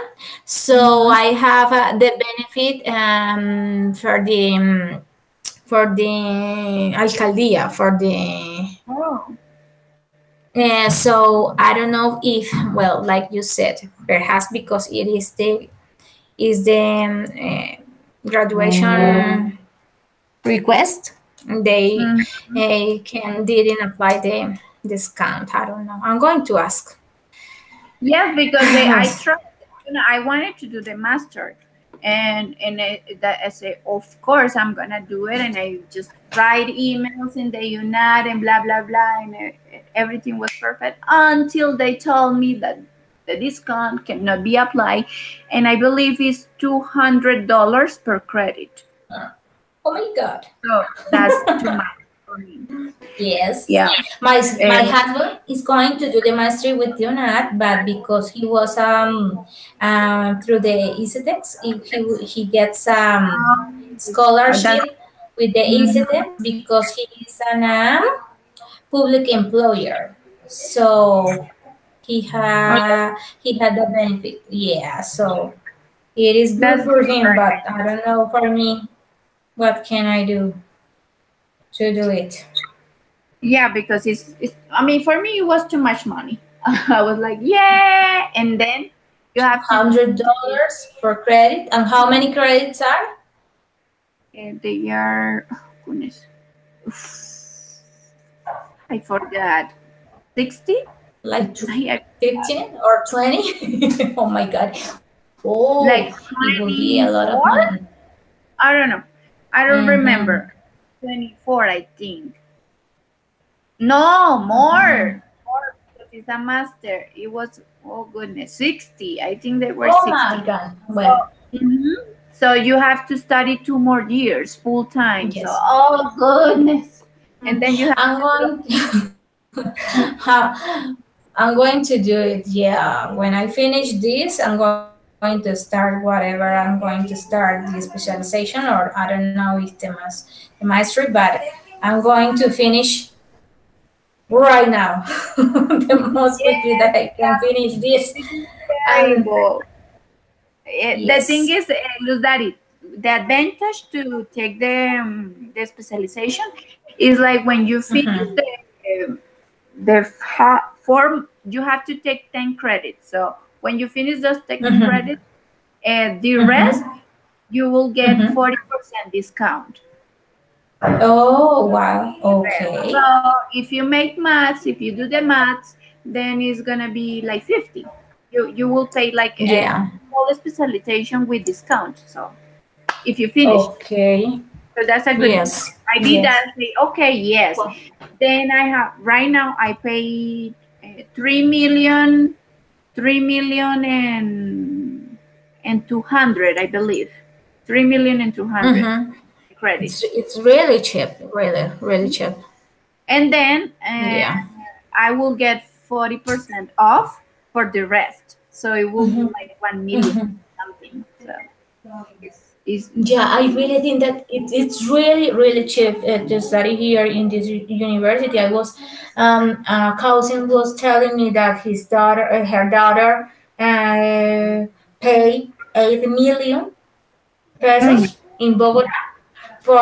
So Mm-hmm. I have the benefit for the alcaldía for the Oh. so I don't know if well like you said perhaps because it is the graduation request they Mm-hmm. can didn't apply the discount. I don't know. I'm going to ask. Yes, because I tried. I wanted to do the master, that I say, of course, I'm gonna do it, and I just write emails in the UNAD and blah blah blah, and everything was perfect until they told me that the discount cannot be applied, and I believe it's $200 per credit. Oh my god. So that's too much for me. Yes. Yeah. My Uh, husband is going to do the mastery with UNAT, but because he was through the ECTEX, he gets that's. scholarship with the Mhm. ECTEX because he is an public employer. So Oh, he had the benefit. Yeah, so it is good that's for him, but perfect. I don't know for me what can I do to do it. Yeah, because it's. I mean, for me, it was too much money. I was like, yeah, and then you have to do the. $100 for credit, and how many credits are? They are. Oh, goodness, I forgot. 60. Like I 15 or 20? Oh my god. Oh, like it will be a lot of 24. money. I don't know. I don't Mm-hmm. remember. 24, I think. No, more. More because it's a master. It was Oh goodness, 60. I think they were Oh my 60. God. So, Well, mhm. So you have to study 2 more years full time. So yes. oh goodness, and then you have I'm to do. going I'm going to do it. Yeah. When I finish this, I'm going to start whatever I'm going to start the specialization, or I don't know if the mastery, but I'm going to finish right now, the most quickly that Yes, I can finish this. this is And terrible. The thing yes. is, Luz, that the advantage to take the specialization is like when you finish Mm-hmm. form, you have to take 10 credits. So when you finish those 10 Mm-hmm. credits, the rest Mm-hmm. you will get Mm-hmm. 40% discount. Oh, wow. So Okay. if you make maths, if you do the maths, then it's gonna be like 50. You will pay like a Yeah. full specialization with discount. So if you finish, Okay. so that's a good thing. Yes. I did Yes. that. Say, okay, yes. Well, Then I have right now. I pay 3 million, 3 million and 200, I believe. 3,200,000 mm-hmm. credits. It's really cheap. Really, really cheap. And then Yeah. I will get 40% off for the rest. So it will be Mm-hmm. like 1 million Mm-hmm. something. So it's Yeah, I really think that it's really, really cheap to study here in this university. A cousin was telling me that her daughter, paid 8 million pesos mm, in Bogota for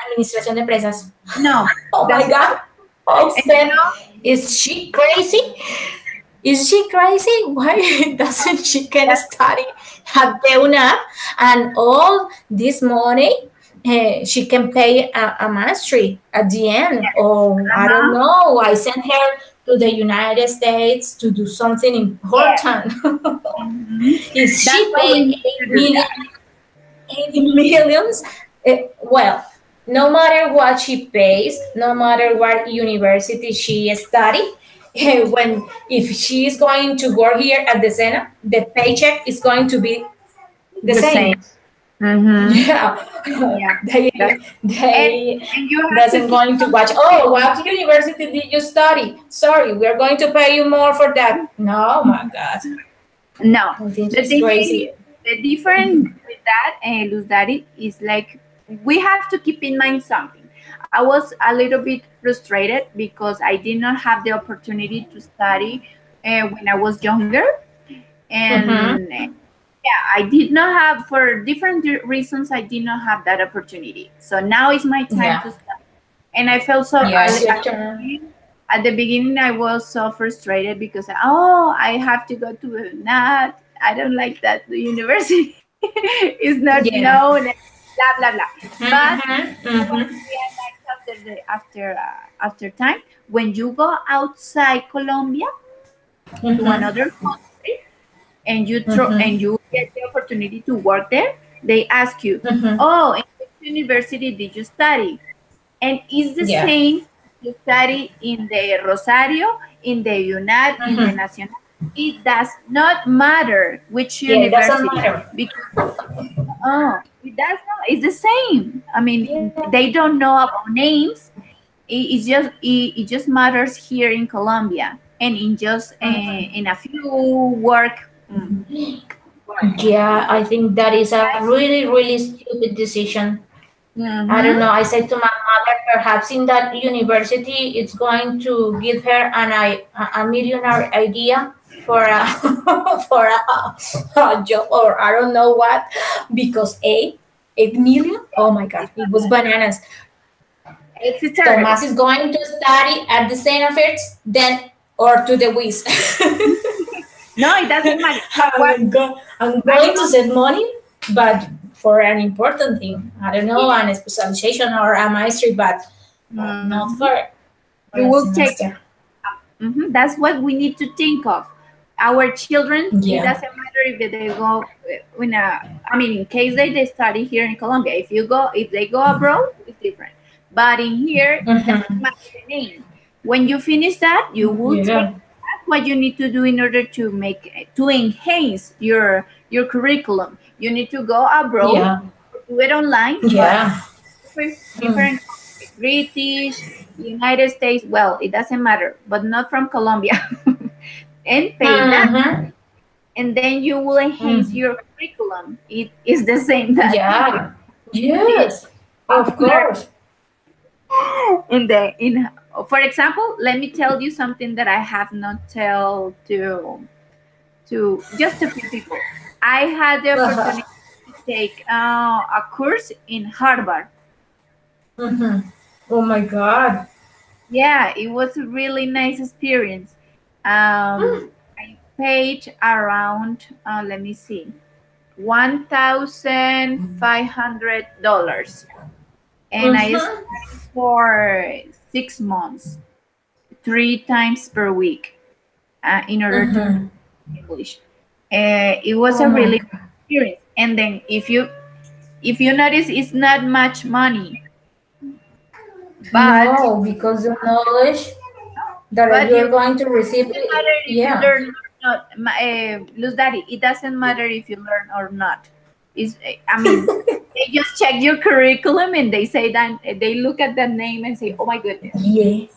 administración de empresas. no, Oh my that's God! I and you said, know is she crazy? Is she crazy? Why doesn't she can that's study at the UNAP and all this money? She can pay a mastery at the end. Or I don't uh-huh. know. I sent her to the United States to do something Yes. important. Hmm. If That's she what we paid need to do that. 80 millions, well, no matter what she pays, no matter what university she study, when if she is going to work here at the Sena, the paycheck is going to be the The same. same. Mm-hmm. Yeah, Yeah. they That's and they and you have to doesn't keep going to watch. Oh, what university did you study? Sorry, we're going to pay you more for that. No, my God, no. I think The she's thing crazy. is, the difference with that and lose that is like we have to keep in mind something. I was a little bit frustrated because I did not have the opportunity to study when I was younger, Mm-hmm. and yeah, I did not have for different reasons. I did not have that opportunity. So now is my time Yeah. to study, and I felt so. Yes, your turn. At the beginning I was so frustrated because oh, I have to go to not, I don't like that the university is not Yeah. known and blah blah blah. But Mm-hmm. you know what Mm-hmm. realized after time, when you go outside Colombia to Mm-hmm. another country and Mm-hmm. you get the opportunity to work there, they ask you, Mm-hmm. oh, in which university did you study? And it's the Yeah. same you study in the Rosario, in the UNAD, in the Mm-hmm. Nacional. It does not matter which Yeah, it doesn't university matter. because oh, it does not. It's the same. I mean, Yeah. they don't know about names. It just matters here in Colombia and in just in a few work. Yeah, I think that is a really, really stupid decision. I don't know. Mm-hmm. I said to my mother, perhaps in that university, it's going to give her a millionaire idea for a for a job, or I don't know what, because 8 million. Oh my God, it was bananas. It's Thomas terrible. is going to study at the St. First, then or to the WIS. No, it doesn't matter. What I'm I going to know. save money, but for an important thing. I don't know, Yes. an specialization or a mastery, but not Mhm. for You a will take. semester. That's what we need to think of. Our children, it Yeah. doesn't matter if they go in a, I mean, in case they study here in Colombia. If they go abroad, it's different. But in here, it doesn't Mm-hmm. matter the name. When you finish that, you will take Yeah. that what you need to do in order to enhance your curriculum. You need to go abroad, Yeah. do it online, but Yeah. Mm. different countries, British, United States. Well, it doesn't matter, but not from Colombia, and pay that, Mm-hmm. and then you will enhance Mm. your curriculum. It is the same that Yeah. you Yes. Of learn course. in. For example, let me tell you something that I have not told to just a few people. I had the Uh-huh. opportunity to take a course in Harvard. Mm-hmm. Oh my God. Yeah, it was a really nice experience. I paid around, let me see, $1,500, and I Mm-hmm. studied for 6 months, 3 times per week, in order to Mm-hmm. learn English. It was Oh a my really good God. experience. And then if you notice, it's not much money, but No, because the knowledge that but you're you going to receive, doesn't matter if you yeah. learn or not. Lose Daddy, it doesn't matter if you learn or not. I mean, they just check your curriculum and they say that they look at the name and say, "Oh my goodness," Yeah.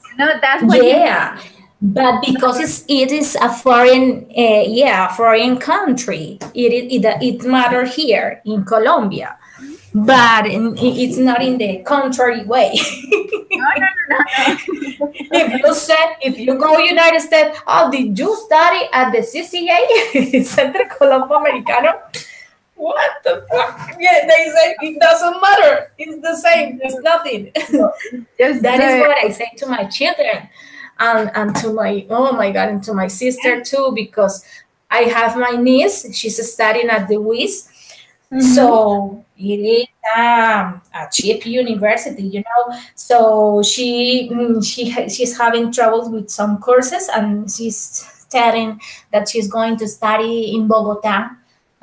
that's what you need. Yeah. But because it is a foreign, yeah, foreign country, it matter here in Colombia, but it's not in the contrary way. No, no, no, no, no. If you go United States, oh, did you study at the CCA, Centro Colombo Americano? What the fuck? Yeah, they say it doesn't matter. It's the same. It's nothing. No, just That is what I say to my children, and to my, oh my God, and to my sister too, because I have my niece. She's studying at the WIS, mm-hmm. so it is a cheap university, So she's having trouble with some courses, and she's telling that she's going to study in Bogota,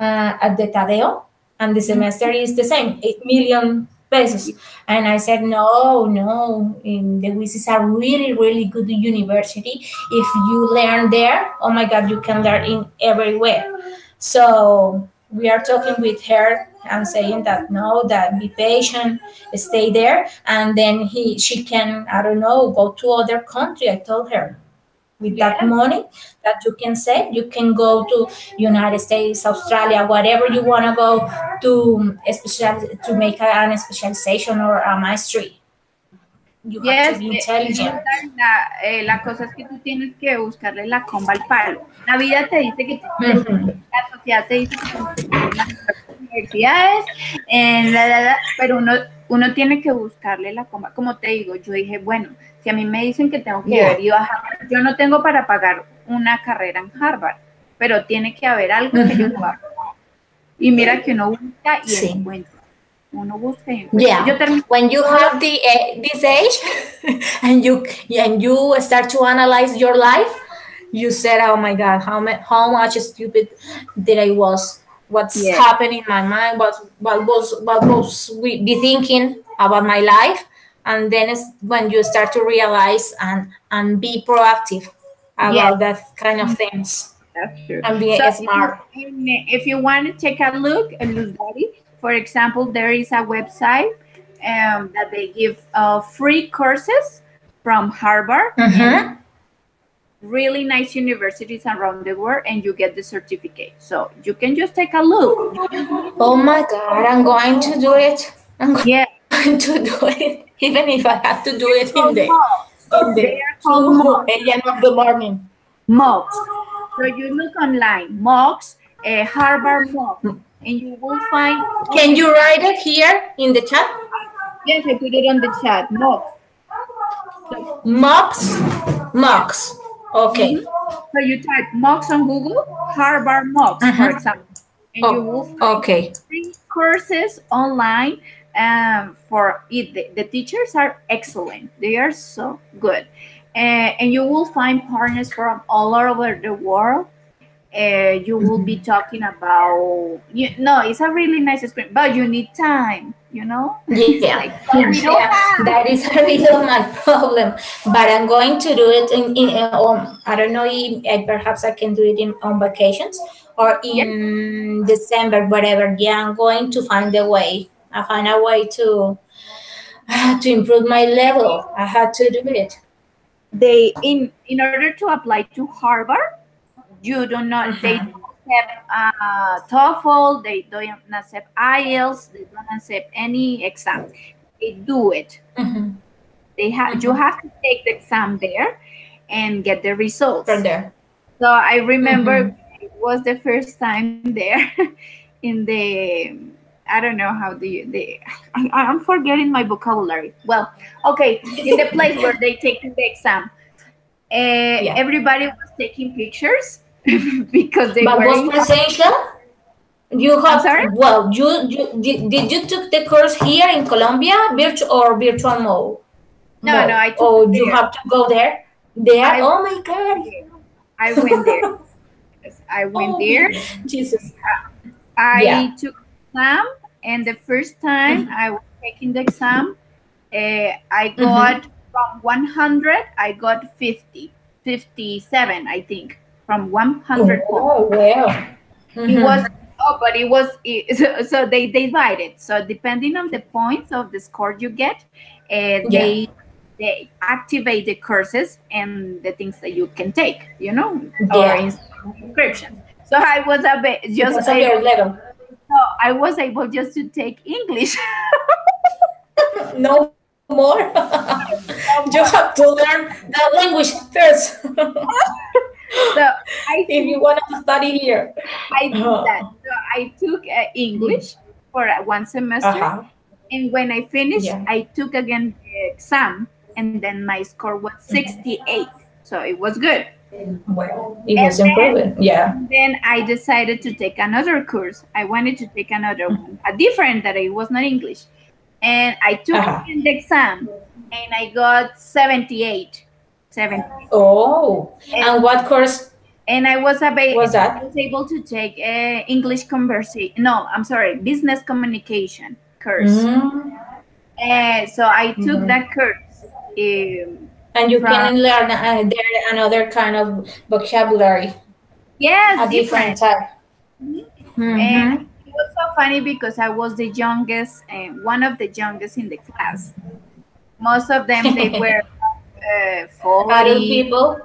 at the Tadeo, and the semester is the same, 8 million pesos. And I said, no, no, in the WIS is a really, really good university. If you learn there, oh my God, you can learn in everywhere. So we are talking with her and saying that no, that be patient, stay there, and then she can, I don't know, go to other country. I told her, with that Yes, money that you can save, you can go to United States, Australia, whatever you want to go to, to make an specialization or a mastery. You have to yes, be Luz, intelligent. la cosa es que tú tienes que buscarle la comba al palo. La vida te dice que Mhm. la sociedad te dice que tienes que estudiar en las mejores universidades, pero uno tiene que buscarle la comba. Como te digo, yo dije, bueno, si a mí me dicen que tengo que Yeah. haber ido a Harvard, yo no tengo para pagar una carrera en Harvard, pero tiene que haber algo que yo Mhm. pueda. Y mira que uno busca y Sí. encuentra. Uno busca y encuentra. Yeah, Yo terminé when you todo have this age, and you start to analyze your life, you said, "Oh my God, how much stupid that I was. What's yeah. happening in my mind? What was we be thinking about my life?" And then it's when you start to realize and be proactive Yes, about that kind of things that's true. and be So smart. if you want to take a look at Luz Daddy, for example, there is a website that they give free courses from Harvard and Mm-hmm. really nice universities around the world, and you get the certificate. So you can just take a look. You just need Oh to, my God, I'm going to do it. I'm yeah, going to do it, even if I have to do they're it called MOOCs. in They the are called 2 a.m. of the morning. MOOCs. So you look online, MOOCs, Harvard MOOCs, and you will find, oh Can my you God, write it here in the chat? yes, I put it on the chat, MOOCs. So, Mocks, yes. mocks. Okay. Mhm. So you type MOOCs on Google, Harvard MOOCs, for Mm-hmm. example, and you will Oh, find okay. free courses online. For it, the teachers are excellent. They are so good, and you will find partners from all over the world. You will be talking about no, it's a really nice experience, but you need time, it's Yeah, like we don't yeah, have. that is a little my problem. But I'm going to do it I don't know if perhaps I can do it on vacations or Yeah, in December, whatever. Yeah, I'm going to find a way. I find a way to to improve my level. I had to do it. they in order to apply to Harvard, you do not they Uh-huh. don't accept TOEFL, they don't accept IELTS, they don't accept any exams. They do it. Mm-hmm. You Mm-hmm. have to take the exam there and get the From results. there. So I remember Mm-hmm. it was the first time there in the I don't know how do you I'm forgetting my vocabulary. Well, okay, in the place where they take the exam, Yeah. everybody was taking pictures because they But were was in. presential? You I'm have sorry. well, did you took the course here in Colombia, virtual or virtual No, mode, I took it or you there. have to go there? There? I Oh went my God! there. I went there. Yes, I went Oh there. Jesus! Yeah. I took exam, and the first time I was taking the exam, I Mm-hmm. got from 100, I got 50, 57, I think, from 100 points. Oh well. It was, Mm-hmm. but so they divided. So depending on the points of the score you get, Yeah. they activate the courses and the things that you can take, or Yeah. inscriptions. So I was a bit just Because of able. your level. So I was able just to take English. No more. You No have more. to learn that language first So I if you took wanted to study here. I did Uh-huh. that. So I took English for one semester, Uh-huh. and when I finished, Yeah. I took again the exam, and then my score was 68. So it was good. Well, it And was improving. Yeah. then I decided to take another course. I wanted to take another one, a different that it was not English. And I took Uh-huh. again the exam, and I got 78. 70. Oh, and what course And was I that? was able to take English conversation. No, I'm sorry, business communication course. Mm. So I took Mhm. that course And you from can learn there another kind of vocabulary, yes, a different different. type. Mhm. And Mm-hmm. it was so funny because I was the youngest, one of the youngest in the class. Most of them they were Adult 40, people.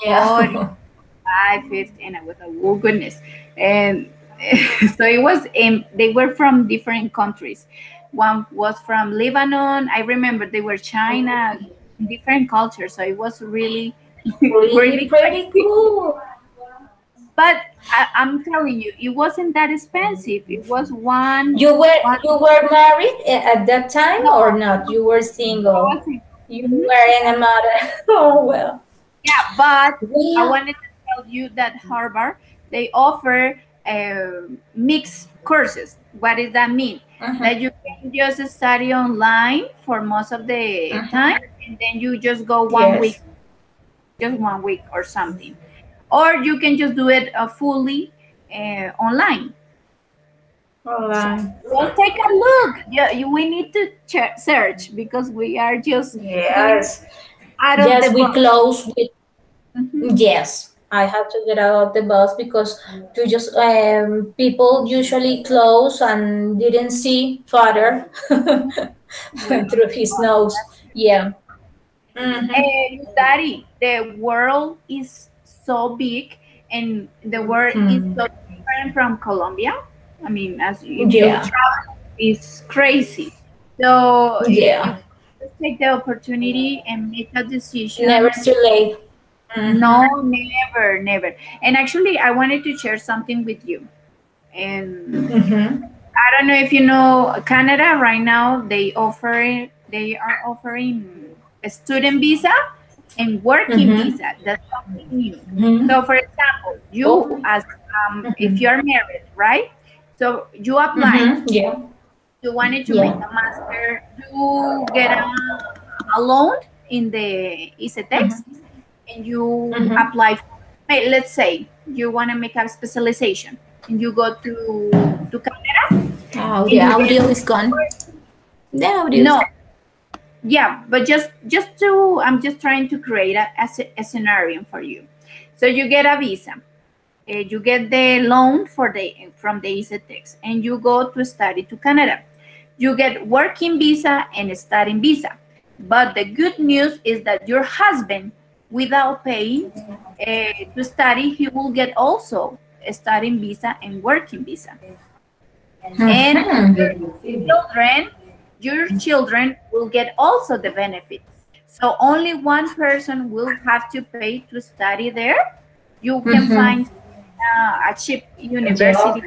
Yeah. 45, 50, and I was like, oh goodness. And so it was, they were from different countries. One was from Lebanon. I remember they were China, different cultures. So it was really, Really really pretty crazy. cool. But I'm telling you, it wasn't that expensive. It was one, You were married at that time no, or not? You were single. I wasn't. You Mhm. were in a mother. Oh well. Yeah, but I Well. wanted to tell you that Harvard, they offer mixed courses. What does that mean? Uh-huh. That you can just study online for most of the Uh-huh. time, and then you just go one week, Yes. just one week or something, or you can just do it fully online. All So right. well, take a look. Yeah, we need to search because we are just doing Yes. out of the Yes, we box. close with Mhm. yes. I have to get out of the bus because you just people usually close and didn't see father Yeah. through his nose. Yeah. Mm-hmm. Daddy, the world is so big and the world is Hmm. so different from Colombia. I mean, as if you Yeah. travel, it's crazy. So you Yeah. just take the opportunity and make a Never decision. too late. No, Mm-hmm. never, never. And actually, I wanted to share something with you. And Mm-hmm. I don't know if you know Canada right now. They are offering a student visa and working Mm-hmm. visa. That's something new. So, Mm-hmm. for example, you Oh. as if Mm-hmm. you are married, right? So you apply. Mm-hmm. Yeah. You wanted to make Yeah. a master. You get a loan in the ICETEX, Mm-hmm. and you Mm-hmm. apply for. Let's say you want to make a specialization, and you go to Canada, Oh, the and you get audio is gone. The audio is no, gone. yeah, but just to I'm just trying to create a scenario for you. So you get a visa, you get the loan for the from the ECTX, and you go to study to Canada. You get working visa and studying visa. But the good news is that your husband, without paying to study, he will get also a studying visa and working visa. And children, your children will get also the benefits. So only one person will have to pay to study there. You can find a cheap university,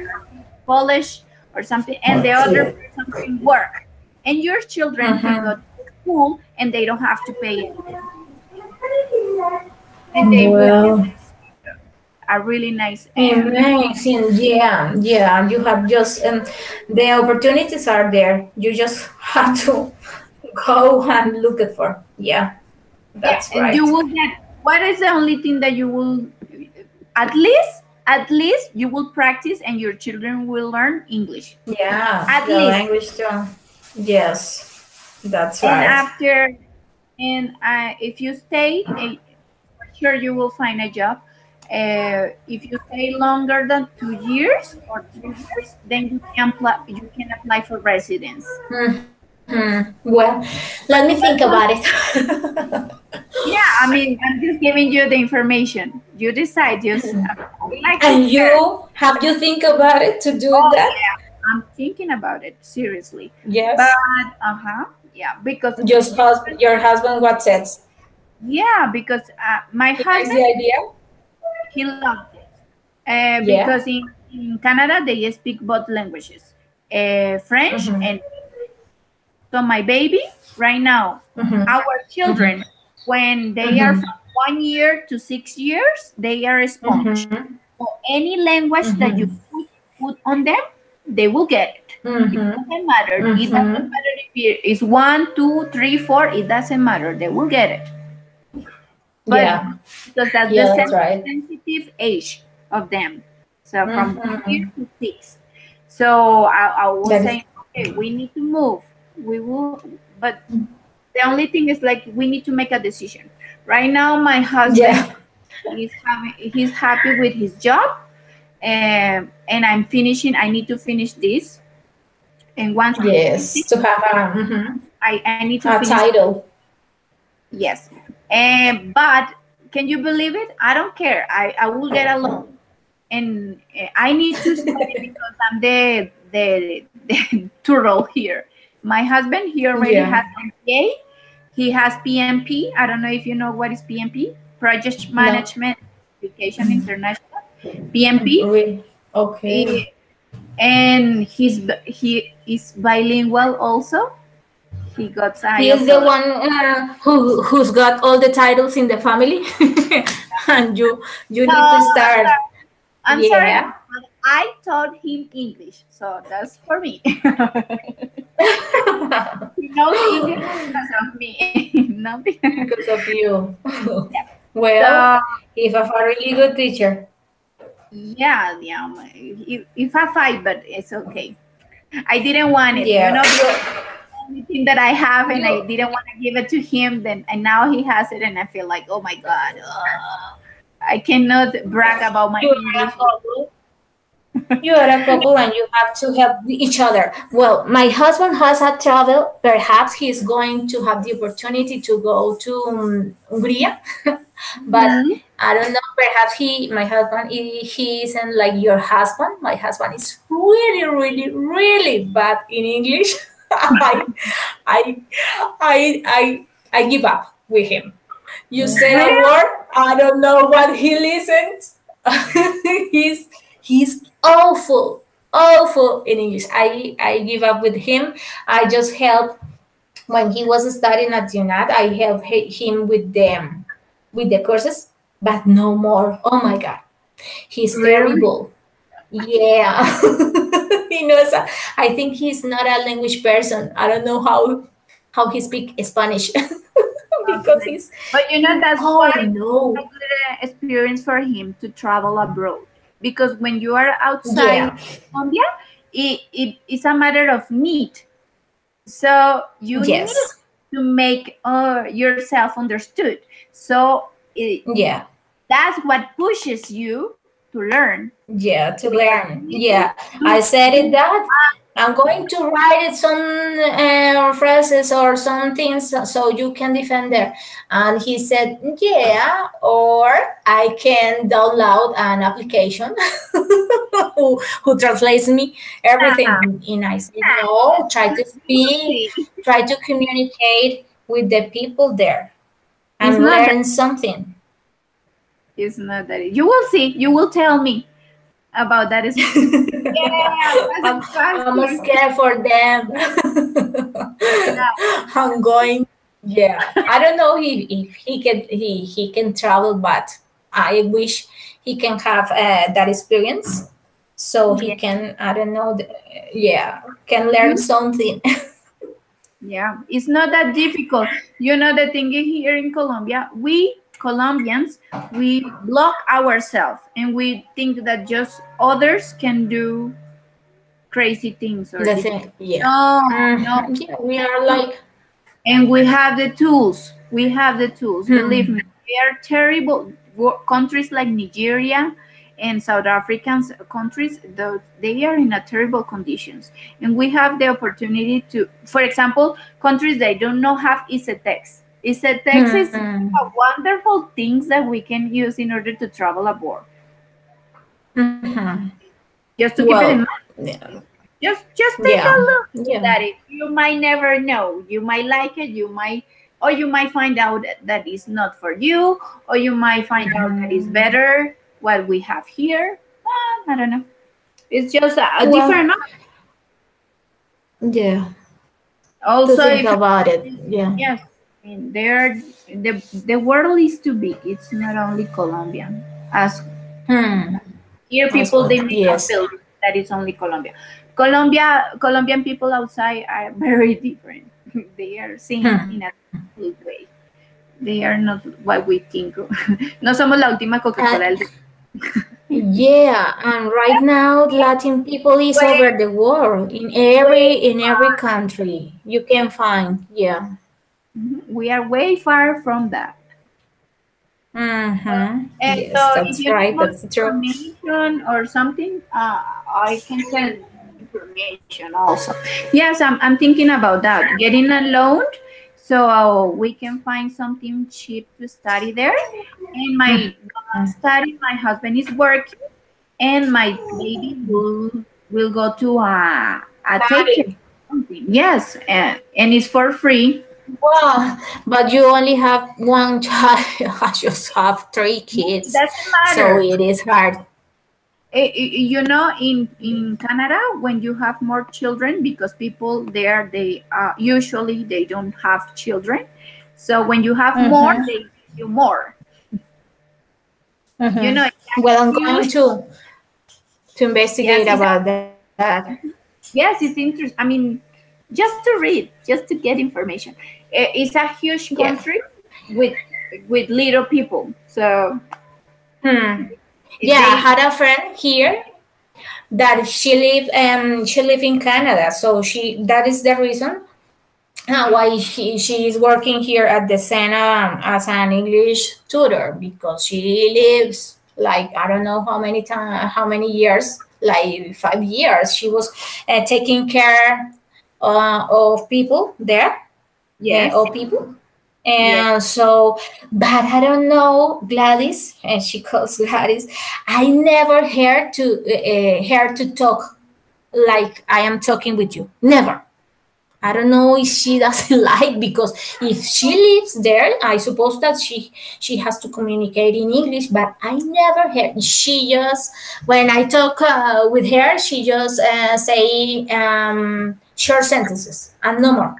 college, or something, and the other person can work. And your children can go to school and they don't have to pay anything. And they will get Well, a really nice amazing. Yeah, yeah. You have just the opportunities are there. You just have to go and look it for. Yeah, yeah, that's and you right. will get, what is the only thing that you will, at least you will practice and your children will learn English. Yeah, At the least. language too. Yes, that's And right. after, and if you stay, for sure you will find a job. If you stay longer than 2 years or 3 years, then you can apply for residence. Well, let me think about it. Yeah, I mean, I'm just giving you the information. You decide. Just I like to And share. you have you think about it to do Oh that? yeah, I'm thinking about it seriously. But Yes. yeah, because Your husband what says? yeah, because my He likes husband, the idea? he loved it. Yeah. Because in Canada they speak both languages, French and so my baby right now, our children, when they are from 1 year to 6 years, they are a sponge. So any language that you put on them, they will get it. It doesn't matter. It doesn't matter if it's one, two, three, four. It doesn't matter. They will get it. But Yeah. because that's the Yeah, that's right. sensitive age of them. So from 1 year to 6. So I was That is saying, okay, we need to move. We will, but the only thing is like we need to make a decision. Right now, my husband yeah. he's happy with his job, and I'm finishing. I need to finish this, and once I finish Yes. it, To have I need to a finish. title. Yes, but can you believe it? I don't care. I will get along, and I need to study because I'm the turtle here. My husband, he already Yeah. has MPA. He has PMP. I don't know if you know what is PMP, Project No. Management Education International. PMP, Really? Okay. eh, and he is bilingual also. He got He is the IELTS. one who's got all the titles in the family, and you No, need to start. I'm sorry, Yeah. but I taught him English, so that's for me. He knows English because of me, not because. Because of you. Yeah. Well, So he's a really good teacher. yeah, yeah. If I fight, but it's okay. I didn't want it, Yeah. because only thing that I have, and I You didn't want to give it to him. Then and now he has it, and I feel like, oh my god, I cannot brag about my you are a English. couple. You are a couple and you have to help each other. Well, my husband has a travel. Perhaps he's going to have the opportunity to go to Hungary, but Mhm. I don't know. Perhaps my husband, he isn't like your husband. My husband is really, really, really bad in English. I, I, I give up with him. You say a Really? word, I don't know what he listens. he's he's awful, awful in English. I give up with him. I just help when he was studying at UNAT. I help him with the courses, but no more. Oh my god, he's Really? terrible. Yeah, he knows. I think he's not a language person. I don't know how he speak Spanish because Okay. he's But he. that's why Oh no. a experience for him to travel abroad, because when you are outside Yeah. Colombia, it's a matter of need. So you need Yes. to make yourself understood. So Yeah. that's what pushes you to learn. Yeah, to Because learn. you, Yeah, I said it that I'm going to write it some phrases or some things so you can defend there. And he said, yeah, or I can download an application who translates me everything. And I said, no, try to speak, see, try to communicate with the people there it's and not that. learn something. It's not that. You will see. You will tell me about that. Yeah, was I'm, it faster? I'm scared for them. I'm going. Yeah, I don't know if he can travel, but I wish he can have that experience, so he Yeah. can. I don't know. Yeah, can learn You something. Yeah, it's not that difficult. You know, the thing is here in Colombia, we Colombians, we block ourselves and we think that just others can do crazy things or The difficult. thing. Yeah. No, no. Yeah, we are like. And we have the tools. We have the tools. Believe me, Hmm. they are terrible. Countries like Nigeria and South African countries, though they are in a terrible conditions. And we have the opportunity to, for example, countries that don't know have ICETEX. ICETEX is Hmm. a wonderful things that we can use in order to travel abroad. Hmm. Just to keep it in Well. mind. Yeah. Just take a Yeah. look Yeah. at it. You might never know. You might like it. You might find out that it's not for you, or you might find out that it's Hmm. better what we have here. I don't know. It's just a Well. different. Yeah. To Also, think if about it. Yeah. yes, I mean, the world is too big. It's not only Colombian. As Hmm. here, As people well. they may not Yes. believe that it's only Colombia. Colombian people outside are very different. They are seen Hmm. in a good way. They are not what we think. No somos la última Coca-Cola del Yeah, and right now Latin people is But over the world way in every country you can find. Yeah. we are way far from that. Mm-hmm. And Yes, so if that's you need right. more That's true. information or something, I can send information also. Yes, I'm thinking about that. Getting a loan so we can find something cheap to study there. And my study, my husband is working, and my baby will go to a take care Study. something. Yes, and it's for free. Wow, but you only have one child. I just have three It kids, doesn't so matter. it is hard. You know, in Canada, when you have more children, because people there they usually they don't have children, so when you have more, Mm-hmm. they give you more. You know, Mm-hmm. it's Well, a I'm going huge. to Yes, investigate about that. yes, it's interesting. I mean, just to read, just to get information. It's a huge Yeah. country with little people, so Hmm. Yeah, I they had a friend here that she live in Canada, so she that is the reason why she is working here at the Sena as an English tutor because she lives like I don't know how many years, like 5 years. She was taking care of people there, yes, of people. yes. And so, but I don't know, Gladys, and she calls Gladys. I never heard to talk like I am talking with you. Never. I don't know if she doesn't like because if she lives there, I suppose that she has to communicate in English. But I never heard. She just when I talk with her, she just say short sentences and no more.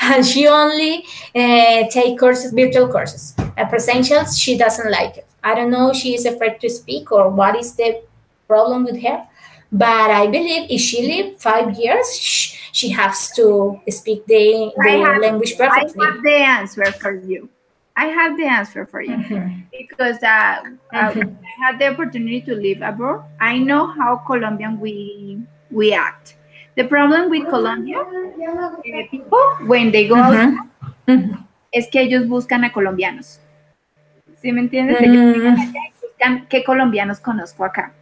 And she only take courses, virtual courses. Presentials, she doesn't like it. I don't know. She is afraid to speak or what is the problem with her. But I believe if she lived 5 years, she has to speak I the have language I have perfectly. the answer for you. I have the answer for you because when I had the opportunity to live abroad, I know how Colombian we act. The problem with Colombia people when they go out es que ellos buscan a colombianos. ¿Sí me entiendes? Ellos llegan allá y buscan qué colombianos conozco acá.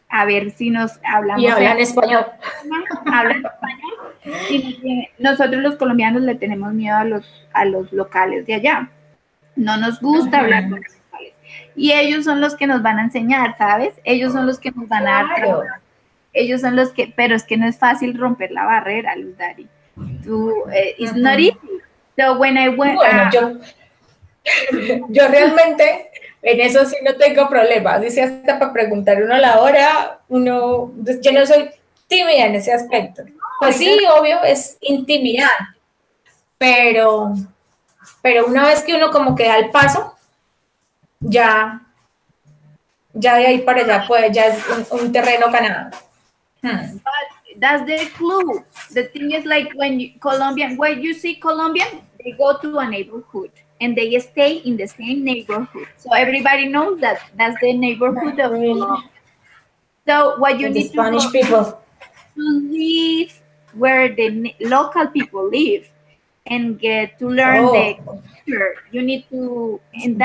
A ver si nos Y hablamos hablan español. hablan español. Y nosotros los colombianos le tenemos miedo a los locales de allá. No nos gusta hablar con los locales. Y ellos son los que nos van a enseñar, ¿sabes? Ellos son los que nos van a dar trabajo. Ellos son los que, pero es que no es fácil romper la barrera, Luz Dari. It's not easy. So when I went, bueno, yo realmente en eso sí no tengo problemas. Dice hasta para preguntar uno a la hora, yo no soy tímida en ese aspecto. Pues sí, obvio, es intimidad. Pero una vez que uno como que da el paso, ya de ahí para allá, pues ya es un terreno ganado. But that's the clue. The thing is like when you see Colombian, they go to a neighborhood and they stay in the same neighborhood. So everybody knows that that's the neighborhood of Colombia. So what you need Spanish people to live where the local people live and get to learn the culture. You need to, and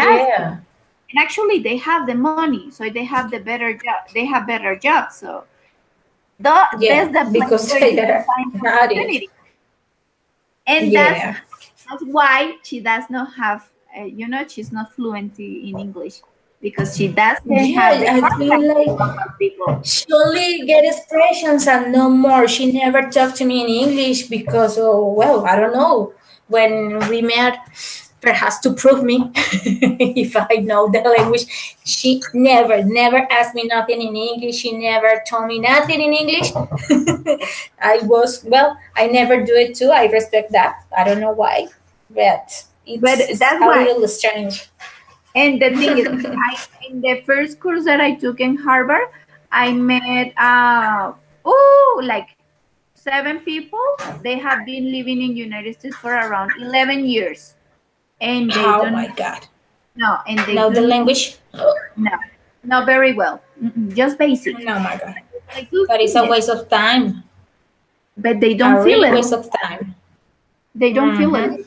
actually they have the money, so they have the better job. They have better jobs, so that's the because they are opportunity. And that's why she does not have, she's not fluent in English because she doesn't have the I feel like people. She only get expressions and no more. She never talked to me in English because, I don't know. When we met, perhaps to prove me if I know the language, she never asked me nothing in English. She never told me nothing in English. I never do it too. I respect that. I don't know why, but it's that's a little strange. And the thing is, in the first course that I took in Harvard, I met like 7 people. They have been living in United States for around 11 years. And they oh my God. No, and they know the language? No, not very well. Just basic. Oh my God. Like, that is a waste of time. But they don't feel really it. Waste of time. They don't feel it.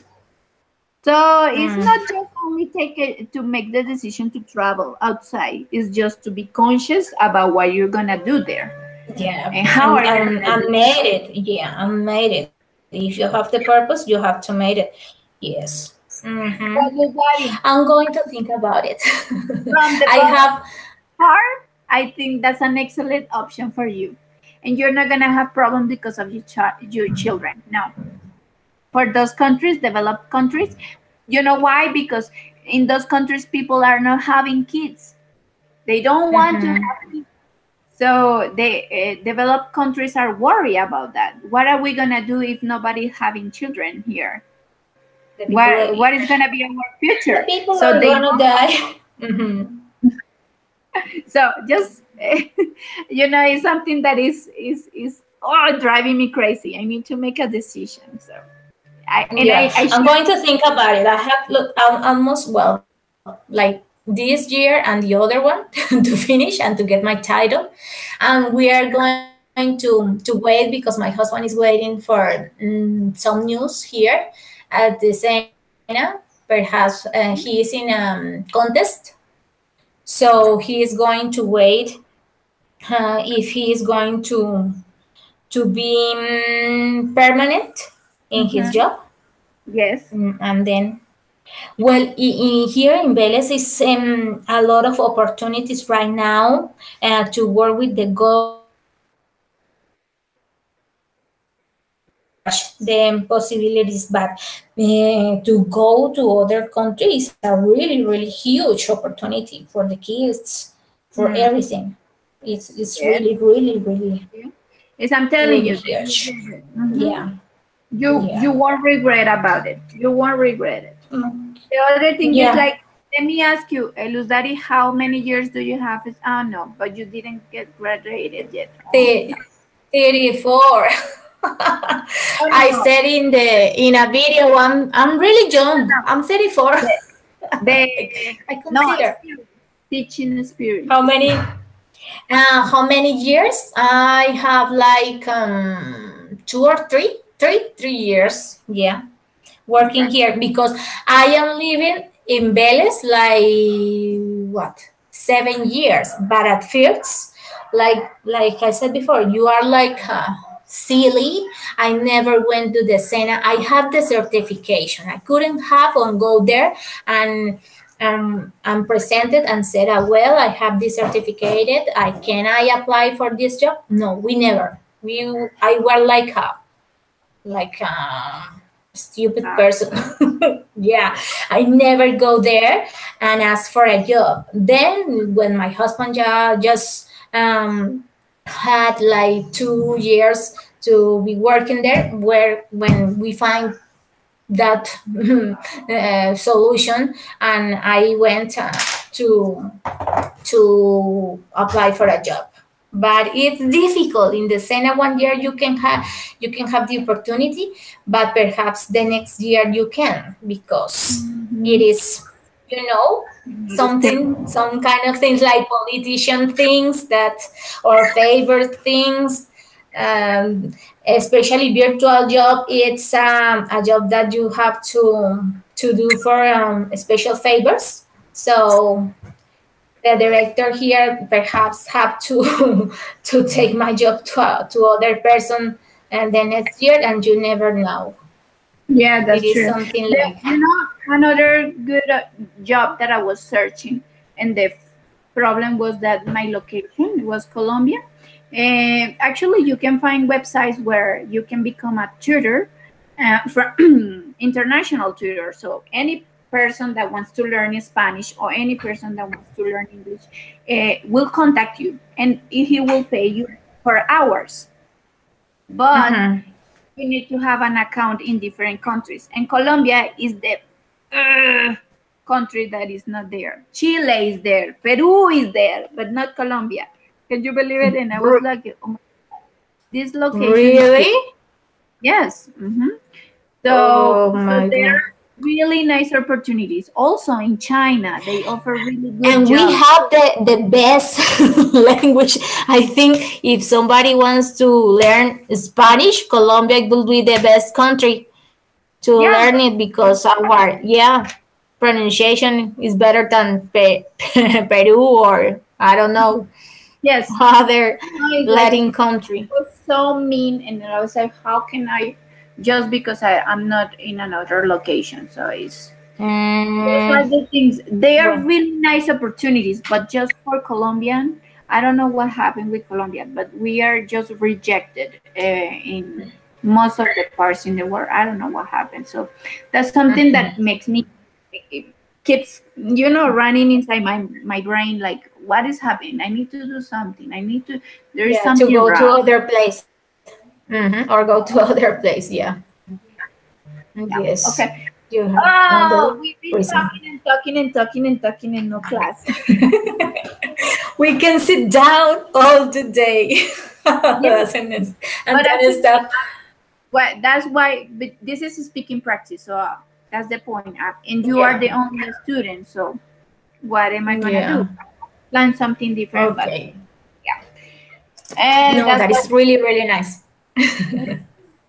So it's not just only to make the decision to travel outside. It's just to be conscious about what you're gonna do there. Yeah. And how I made it. Yeah, I made it. If you have the purpose, you have to make it. Yes. I'm going to think about it. I think that's an excellent option for you, and you're not gonna have problems because of your children. No. For those countries, developed countries, you know why? Because in those countries, people are not having kids. They don't want to have kids. So the developed countries are worried about that. What are we gonna do if nobody's having children here? What is gonna be our future? The people are gonna die. So just it's something that is driving me crazy. I need to make a decision. So I'm going to think about it. I have almost like this year and the other one to finish and to get my title, and we are going to wait because my husband is waiting for some news here at the Sena. Perhaps he is in a contest, so he is going to wait if he is going to be permanent in his job. Yes. And then, here in Vélez is a lot of opportunities right now to work with the the possibilities, but to go to other countries is a really, really huge opportunity for the kids, for everything. It's really, really, really. Yes, I'm telling really you. Huge. Yeah. You won't regret about it. You won't regret it. The other thing is like, let me ask you, Luz Dari, how many years do you have? No, but you didn't get graduated yet. 34. I said in a video, I'm really young. I'm 34. The I no consider. experience, teaching How experience. many? How many years? I have like 2 or 3, 3 years. Yeah, working Okay. here because I am living in Vélez like what 7 years. But at first, like I said before, you are like silly. I never went to the Sena. I have the certification. I couldn't have on go there and I'm presented and said, well, I have this certificate. I apply for this job? No, we never. I were like a stupid Uh, person. Yeah, I never go there and ask for a job. Then when my husband just had like 2 years to be working there, where when we find that solution, and I went to apply for a job. But it's difficult in the Sena 1 year. You can have the opportunity, but perhaps the next year you can, because it mhm. is, Understand. some kind of things like politician things that, or favor things. um, Especially virtual job, it's a job that you have to do for special favors. So the director here perhaps have to to take my job to other person and the next year, and you never know. Yeah, It that's is true. something The, like. another good job that I was searching, and the problem was that my location was Colombia. And actually, you can find websites where you can become a tutor, for international tutor. So any person that wants to learn Spanish or any person that wants to learn English will contact you, and he will pay you for hours. But Mhm. you need to have an account in different countries, and Colombia is the country that is not there. Chile is there, Peru is there, but not Colombia. Can you believe it? And I was R- like, oh my, this location is good. really? Yes. Oh So my there god. are really nice opportunities. Also in China, they offer really good And we jobs. have the best language. I think if somebody wants to learn Spanish, Colombia will be the best country to Yes, learn it, because our, yeah, pronunciation is better than Peru, or I don't know, yes. other No, it's like Latin country. was so mean, and I was like, how can I, just because I'm not in another location. So it's those Mm, are the things. They are well, really nice opportunities, but just for Colombian, I don't know what happened with Colombia, but we are just rejected in most of the parts in the world. I don't know what happened. So that's something that makes me, it keeps, running inside my brain, like, what is happening? I need to do something. I need to, there is yeah, to something go to wrong. other place. Or go to other place. Yeah. Yeah. Yes. Okay. You have all Oh, the we've been reason. talking and talking and talking and talking and no class. We can sit down all the day. Yes, And but then actually, stuff. well, that's why. But this is a speaking practice, so that's the point. And you are the Yeah. only student, so what am I gonna do? Yeah. Learn something different, but Okay. yeah. And No, that's that what. is really, really nice.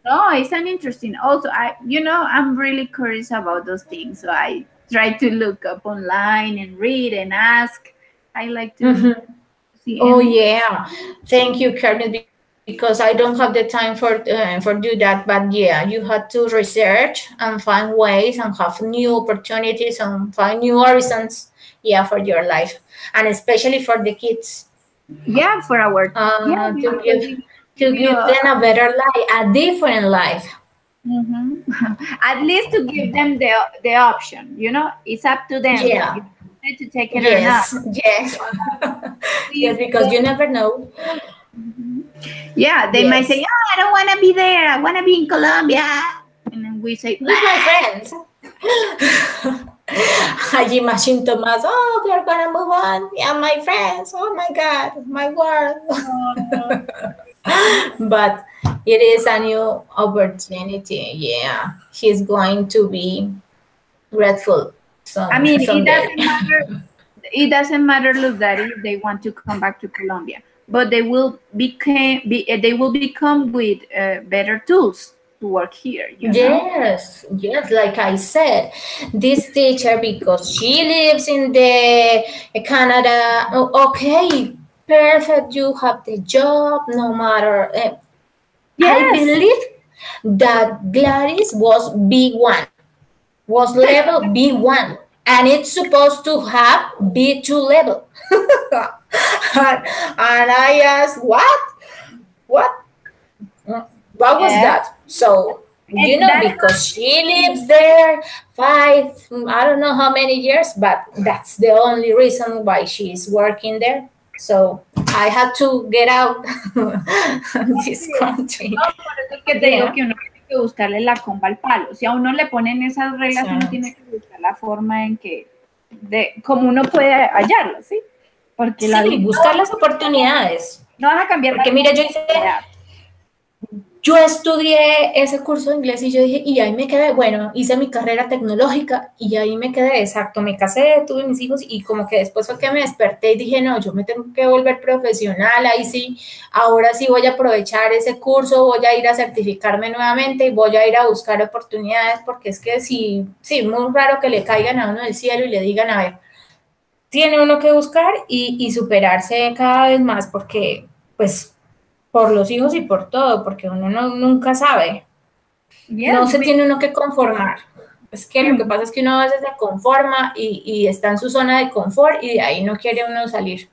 No, it's an interesting. Also, I'm really curious about those things, so I try to look up online and read and ask. I like to Mhm. see, Oh and yeah, thank you, Kermit, because I don't have the time for do that. But yeah, you had to research and find ways and have new opportunities and find new horizons. Yeah, for your life, and especially for the kids, yeah, for our, yeah, to so give we to give you give them a better life, a different life. mhm. At least to give them the option. It's up to them Yeah. if they need to take it or not. Yes. Yes. Yes, We because you don't. never know. Yeah, they might say, Yes. "Oh, I don't want to be there. I want to be in Colombia," and then we say, With my friends. I imagine Thomas, oh, we are gonna move on. Yeah, my friends. Oh my God, my world. "Oh, But it is a new opportunity. Yeah, he's going to be grateful. I mean, it someday. doesn't matter. It doesn't matter, look, that if they want to come back to Colombia, but they will become with better tools to work here. You know. Yes, yes, like I said, this teacher, because she lives in the Canada, okay, perfect, you have the job, no matter. I Yes. believe that Gladys was B1, was level B1, and it's supposed to have B2 level. And I asked, what? What? What was Yes. that? So, And that's because she lives there I don't know how many years, but that's the only reason why she's working there. So I had to get out this country. no, por eso es que te digo Yeah. que uno tiene que buscarle la comba al palo. Si a uno le ponen esas reglas, uno So, tiene que buscar la forma en que, como uno puede hallarlo, ¿sí? Porque la sí, vida buscar las oportunidades. no vas a cambiar la Porque vida. mira, yo estudié ese curso de inglés y yo dije, y ahí me quedé, bueno, hice mi carrera tecnológica y ahí me quedé, exacto, me casé, tuve mis hijos y como que después fue que me desperté y dije, no, yo me tengo que volver profesional, ahí sí, ahora sí voy a aprovechar ese curso, voy a ir a certificarme nuevamente y voy a ir a buscar oportunidades porque es que sí, sí, muy raro que le caigan a uno del cielo y le digan, a ver, tiene uno que buscar y superarse cada vez más porque, pues, por los hijos y por todo, porque uno nunca sabe. No Yes, se tiene uno que conformar. Es que lo que pasa es que uno a veces se conforma y está en su zona de confort y de ahí no quiere uno salir.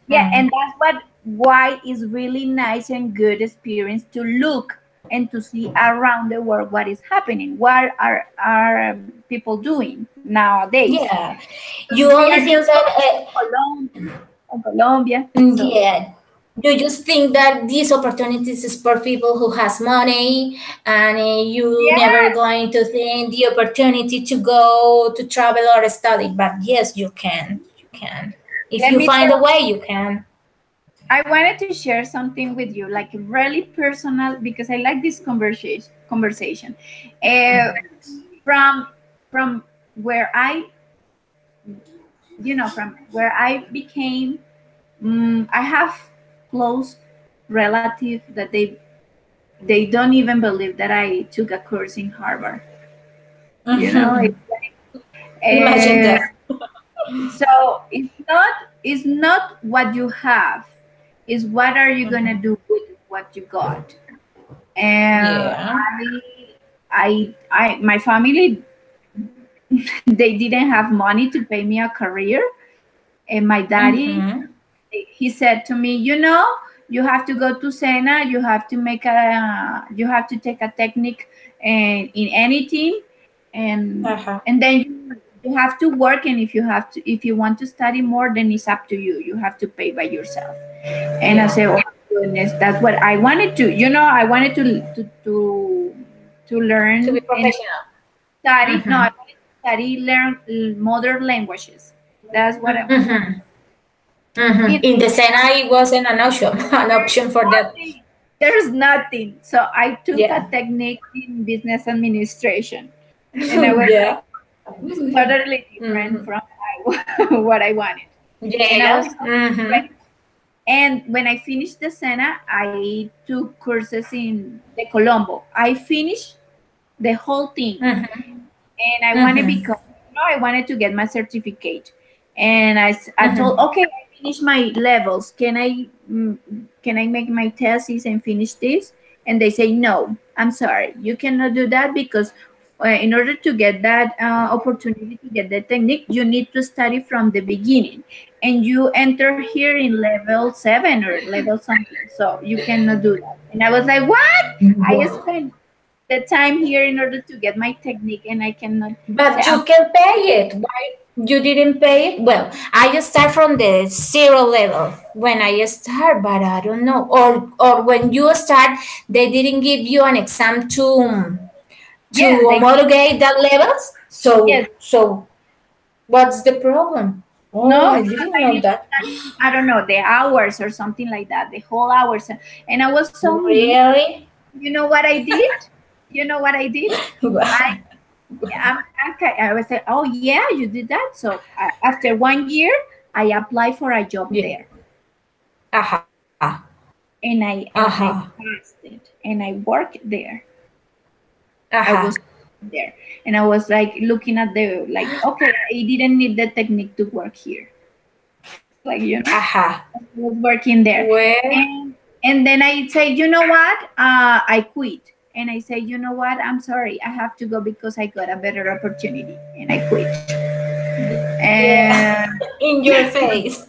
yeah, and that's why it's really nice and good experience to look and to see around the world what is happening, what are people doing nowadays. Yeah. You Because we only are think just that, on Colombia, so yeah, you just think that these opportunities is for people who has money and you never yeah. going to think the opportunity to go to travel or study. But yes, you can. You can. If Let you me find a tell. way, you can. I wanted to share something with you, like really personal, because I like this conversation. Uh, from from where I became, I have close relatives that they don't even believe that I took a course in Harvard. You know, Mhm. Imagine uh, that. so it's not what you have, is what are you gonna do with what you got. And Yeah. my family, they didn't have money to pay me a career, and my daddy, Mm-hmm. he said to me, you have to go to Sena, you have to take a technique in anything, and Uh-huh. then you have to work, and if you want to study more, then it's up to you. You have to pay by yourself. And I Yeah. said, oh my goodness, that's what I wanted to. I wanted to To be learn and professional. study. No, I Mm-hmm. wanted to study, learn modern languages. That's what I wanted. Mm-hmm. Mm-hmm. It, In the Sena, it wasn't an option, an there's option for that. nothing. There's nothing. So I took a Yeah. technique in business administration, and I was Yeah. like, this is totally different Mm-hmm. from what I wanted. And I was Yeah. so Mm-hmm. ready. And when I finished the Sena, I took courses in the Colombo. I finished the whole thing, Mm-hmm. and I want to Mm-hmm. become. I wanted to get my certificate, and I told, Mm-hmm. okay, I finished my levels. Can I make my thesis and finish this? And they say, no, I'm sorry, you cannot do that, because in order to get that opportunity to get the technique, you need to study from the beginning, and you enter here in level 7 or level something, so you cannot do that. And I was like, what? I Wow. spent the time here in order to get my technique, and I cannot say But you can pay it. Why you didn't pay it? Well, I just start from the zero level when I start, but I don't know. Or when you start, they didn't give you an exam to yes, they homologate that levels. yes. So what's the problem? Oh, No, I because didn't I know need to that. study, I don't know, the hours or something like that, the whole hours. And I was so mean. Really? You know what I did? You know what I did? I I'm I was say, oh yeah, you did that. So after 1 year, I applied for a job Yeah. there, Aha. and I Aha. passed it, and I worked there. I Aha. was there, and I was like looking at the like, okay, I didn't need the technique to work here. Like, Aha. I was working there, Well, and then I say, you know what, I quit, and I say, you know what, I'm sorry, I have to go because I got a better opportunity, and I quit. yeah. And In your face.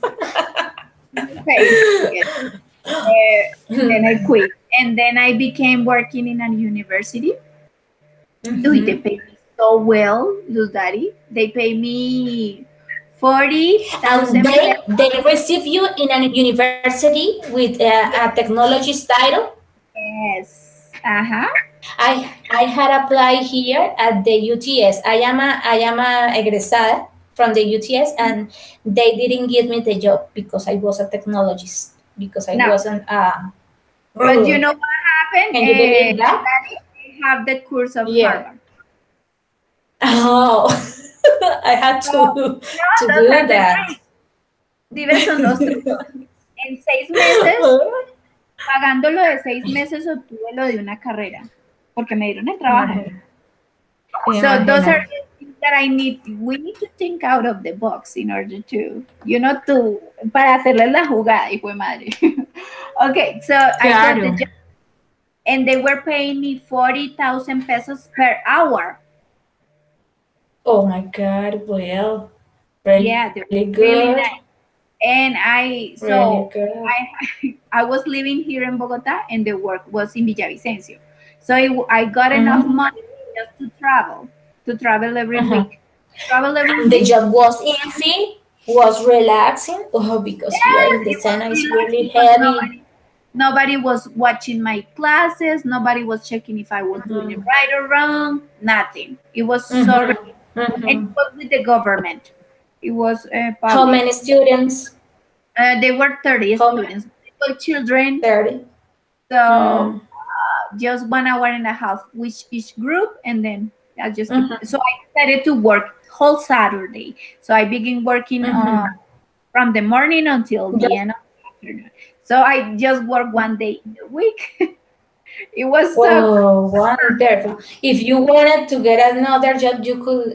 face, yes. And then I quit, and then I became working in a university. Uy, they Mm-hmm. pay me so well, Luz Daddy. They pay me forty And thousand they pesos. receive you in a university with a technology title. Yes. Uh-huh. I had applied here at the UTS. I am a egresada from the UTS, and they didn't give me the job because I was a technologist, because I No. wasn't But you uh, know what happened? can you believe that? Daddy, I have the course of Yeah. Harvard. Oh, I had So, to those do are the that. truths. Diversos son los trucos. En 6 meses, pagando lo de 6 meses, obtuve lo de una carrera. Porque me dieron el trabajo. Imagina, So those are imagina. the things that we need to think out of the box in order to, para hacerles la jugada, hijo de madre. Okay, so I got the Claro. job, and they were paying me 40,000 pesos per hour. Oh my God. Well, Yeah, really they were good. really nice. And Really good. I was living here in Bogota, and the work was in Villavicencio. So I got enough Mm-hmm. money just to travel every Uh-huh. week. Travel every And the week. job was easy, was relaxing. Oh, because here Yes, in the it was center it's relaxed really because heavy. nobody was watching my classes. Nobody was checking if I was doing it Mm-hmm. right or wrong. Nothing. It was so relaxed. Mm-hmm. And it Mm-hmm. was with the government. It was How public. many students? There were 30 How many? students, little children. 30. So Mm. just 1 hour and a half with each group, and then I just keep. Mm-hmm. So I decided to work whole Saturday. So I began working Mm-hmm. from the morning until the Just, end of the afternoon. So I just work 1 day in the week. It was so oh, wonderful. If you wanted to get another job, you could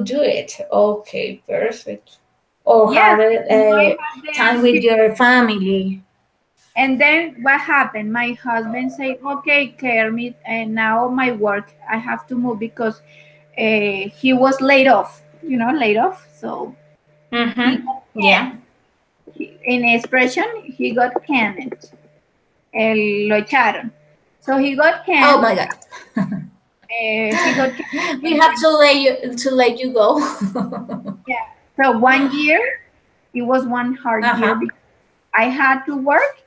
do it. Okay, perfect. Or yes, have I a had time the. with your family. And then what happened? My husband said, "Okay, Kermit, and now my work, I have to move because he was laid off. Laid off. So he Mm-hmm. got Yeah. canned. In expression, he got canned. Lo echaron. So he got Oh canned. my God. He got canned, We and have then to let you go. yeah. So 1 year, it was one hard year Uh-huh. because I had to work,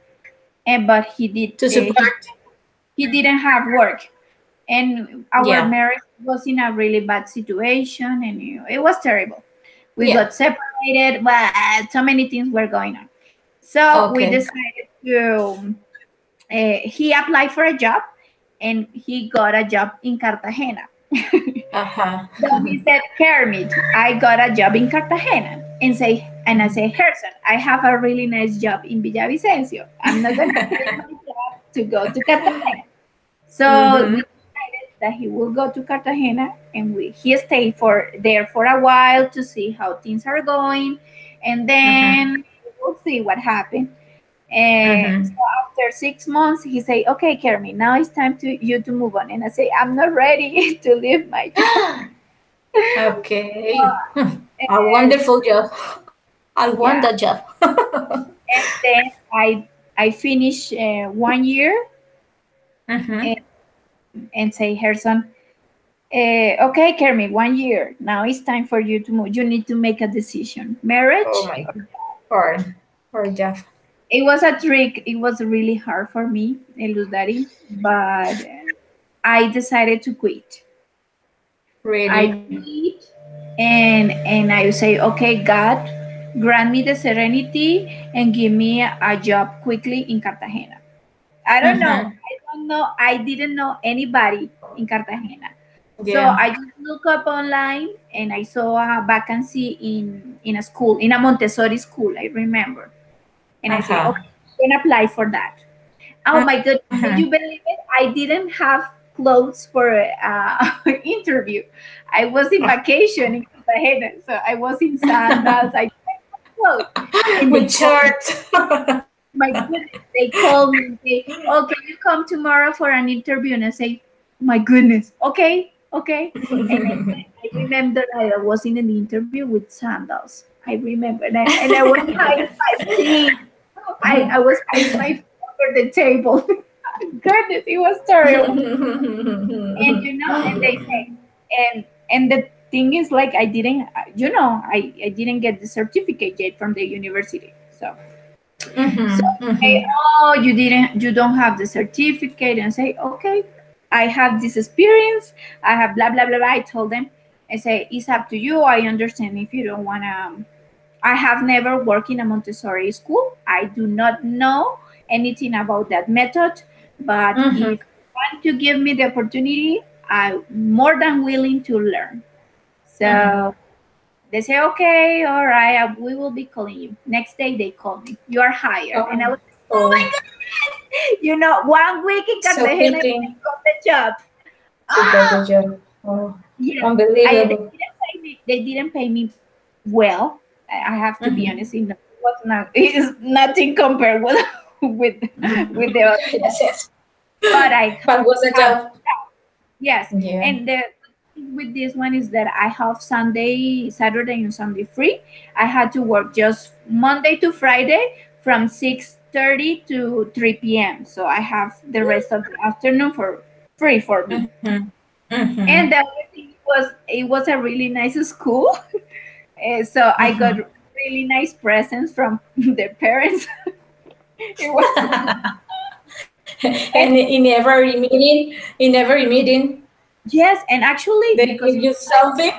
and but he did. To support. He didn't have work, and our Yeah. marriage was in a really bad situation, and it was terrible. We Yeah. got separated, but so many things were going on. So we Okay. decided to. He applied for a job, and he got a job in Cartagena. Uh-huh. So he said, Kermit, I got a job in Cartagena. And I say, Herson, I have a really nice job in Villavicencio. I'm not gonna quit my job to go to Cartagena. So we Mm-hmm. decided that he will go to Cartagena, and he stayed there for a while to see how things are going, and Mm-hmm. then we'll see what happened. And so Mm-hmm. after 6 months, he say, "Okay, Kermit, now it's time to you to move on." And I say, "I'm not ready to leave my job." Okay. A And wonderful job. I want yeah, that job. and then I finish 1 year, Mm-hmm. and, say, Herson, okay, Kermit, 1 year. Now it's time for you to move. You need to make a decision. Oh Marriage. my God. Poor job. It was a trick. It was really hard for me, Eludari, but I decided to quit. I Really. quit, and I say, okay, God, grant me the serenity and give me a job quickly in Cartagena. I don't know. Mm-hmm. I don't know. I didn't know anybody in Cartagena. So Yeah. I just look up online and I saw a vacancy in a school, in a Montessori school, I remember. And I say, Uh-huh. okay, I can apply for that. Oh my goodness, can Uh-huh. you believe it? I didn't have clothes for interview. I was in vacation in Cartagena, so I was in sandals. I didn't have clothes, and they With called me. shorts. My goodness, they called me and say, "Oh, can you come tomorrow for an interview?" And I say, "My goodness, okay, okay." And I remember I was in an interview with sandals. I remember, and I was hiding my feet. I was putting my feet under the table. Goodness, it was terrible. And and they say, and the thing is, like, I didn't, I didn't get the certificate yet from the university. So Mhm, say, mhm, oh, you don't have the certificate, and say, okay, I have this experience, I have blah blah blah blah. I told them, I say, it's up to you. I understand if you don't wanna. I have never worked in a Montessori school. I do not know anything about that method, but mhm, if you want to give me the opportunity, I'm more than willing to learn. mhm. So they say, okay, all right, we will be calling you. Next day they call me. You are hired. And I Oh, was like, oh my oh, goodness! 1 week in so Cartagena, I quickly got the job. you got the Ah, job. Oh, yes. They unbelievable. didn't pay me. They didn't pay me well. I have to be Mhm. honest. It was not. It is nothing compared with with with the other Yes, one. yes. But I But was a have. job? Yes, Yeah. and the thing with this one is that I have Sunday, Saturday, and Sunday free. I had to work just Monday to Friday from 6:30 to 3 p.m. So I have the rest of the afternoon for free for me. Mhm, mhm, And the other thing was, it was a really nice school. So I got mhm. really nice presents from the parents. It was, And and in every meeting, yes, and actually they because give you something.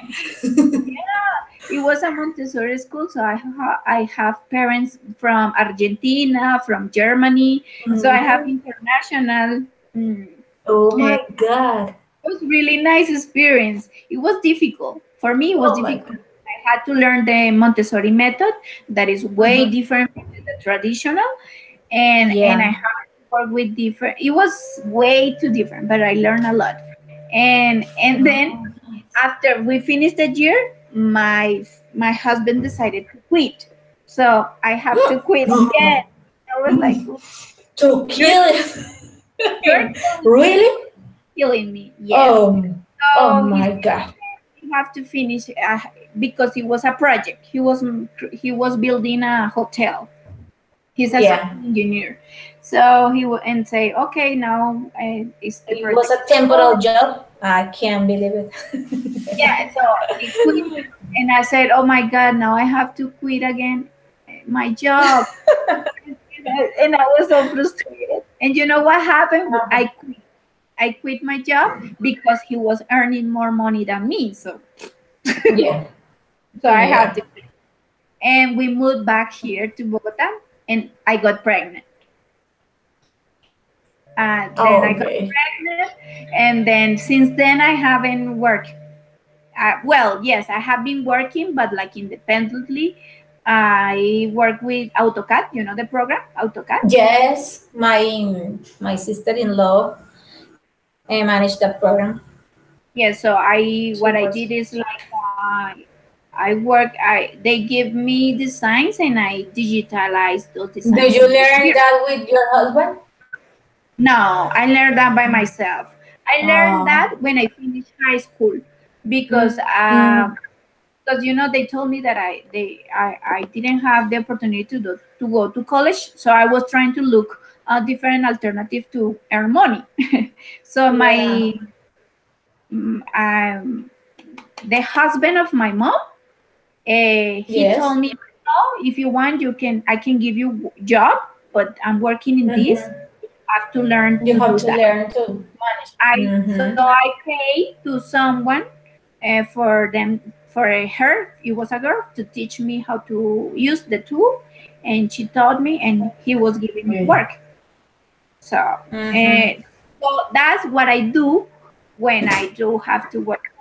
it was a Montessori school, so I have parents from Argentina, from Germany, so I have Mhm. international. Mm, Oh eh, my God. it was really nice experience. It was difficult for me. It was Oh my difficult. God. I had to learn the Montessori method, that is way Mhm. different from the traditional, and I Yeah. had to work with different. It was way too different, but I learned a lot. And then Oh, nice. after we finished the year, my husband decided to quit, so I have to quit again. I was like, To you're kill you're him. killing me, Really? killing me. Yes. Oh, oh So he my said, God. okay, you have to finish, because it was a project. He was building a hotel. He's a civil Yeah. engineer, so and say, okay, now it's the It was project. a temporal job. I can't believe it. Yeah, so he quit, and I said, "Oh my God, now I have to quit again, my job." And I was so frustrated. And you know what happened? I quit my job because he was earning more money than me. Yeah. So I had Yeah. to quit. And we moved back here to Bogota, and I got pregnant. Then Oh, I got okay. pregnant, and then since then I haven't worked. Well, yes, I have been working, but like independently. I work with AutoCAD, the program, AutoCAD. Yes, my sister-in-law managed that program. Yeah, so She what I was. did is like, they give me designs and I digitalize those Do designs you in the learn computer. that with your husband? No, I learned that by myself. I learned Oh. that when I finished high school, because Mm, they told me that I didn't have the opportunity to go to college, so I was trying to look a different alternative to earn money. So yeah. mm, um, the husband of my mom, he told Yes. me, "Oh, if you want, I can give you job, but I'm working in this. Mm-hmm. You have to learn You to have do to that." learn to I manage. So Mm-hmm. I paid to someone, for her. It was a girl to teach me how to use the tool, and she taught me, and he was giving me Yeah. work. So, Mm-hmm. that's what I do when I do have to work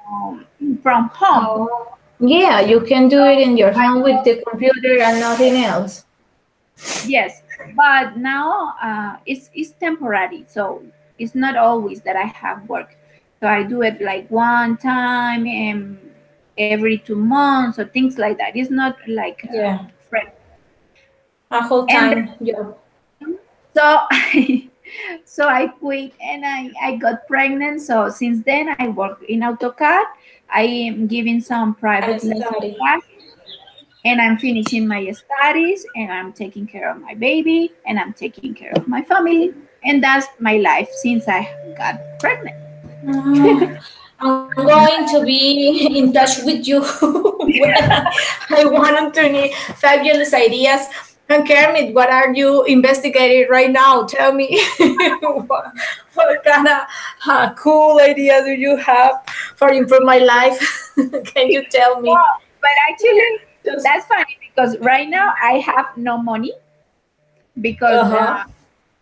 from home. Oh, yeah, you can do it in your I home with the computer and nothing else. Yes, but now it's temporary, so it's not always that I have work. So I do it like one time every 2 months or things like that. It's not like Yeah, frequent. a whole And time job. so so I quit and I got pregnant. So since then I work in AutoCAD. I am giving some And private lesson study. classes and I'm finishing my studies and I'm taking care of my baby and I'm taking care of my family. And that's my life since I got pregnant. Oh, I'm going to be in touch with you when I want to need fabulous ideas. And Kermit, what are you investigating right now? Tell me what kind of cool idea do you have for improve my life? Can you tell me? Well, but actually, Just, that's funny because right now I have no money because uh-huh.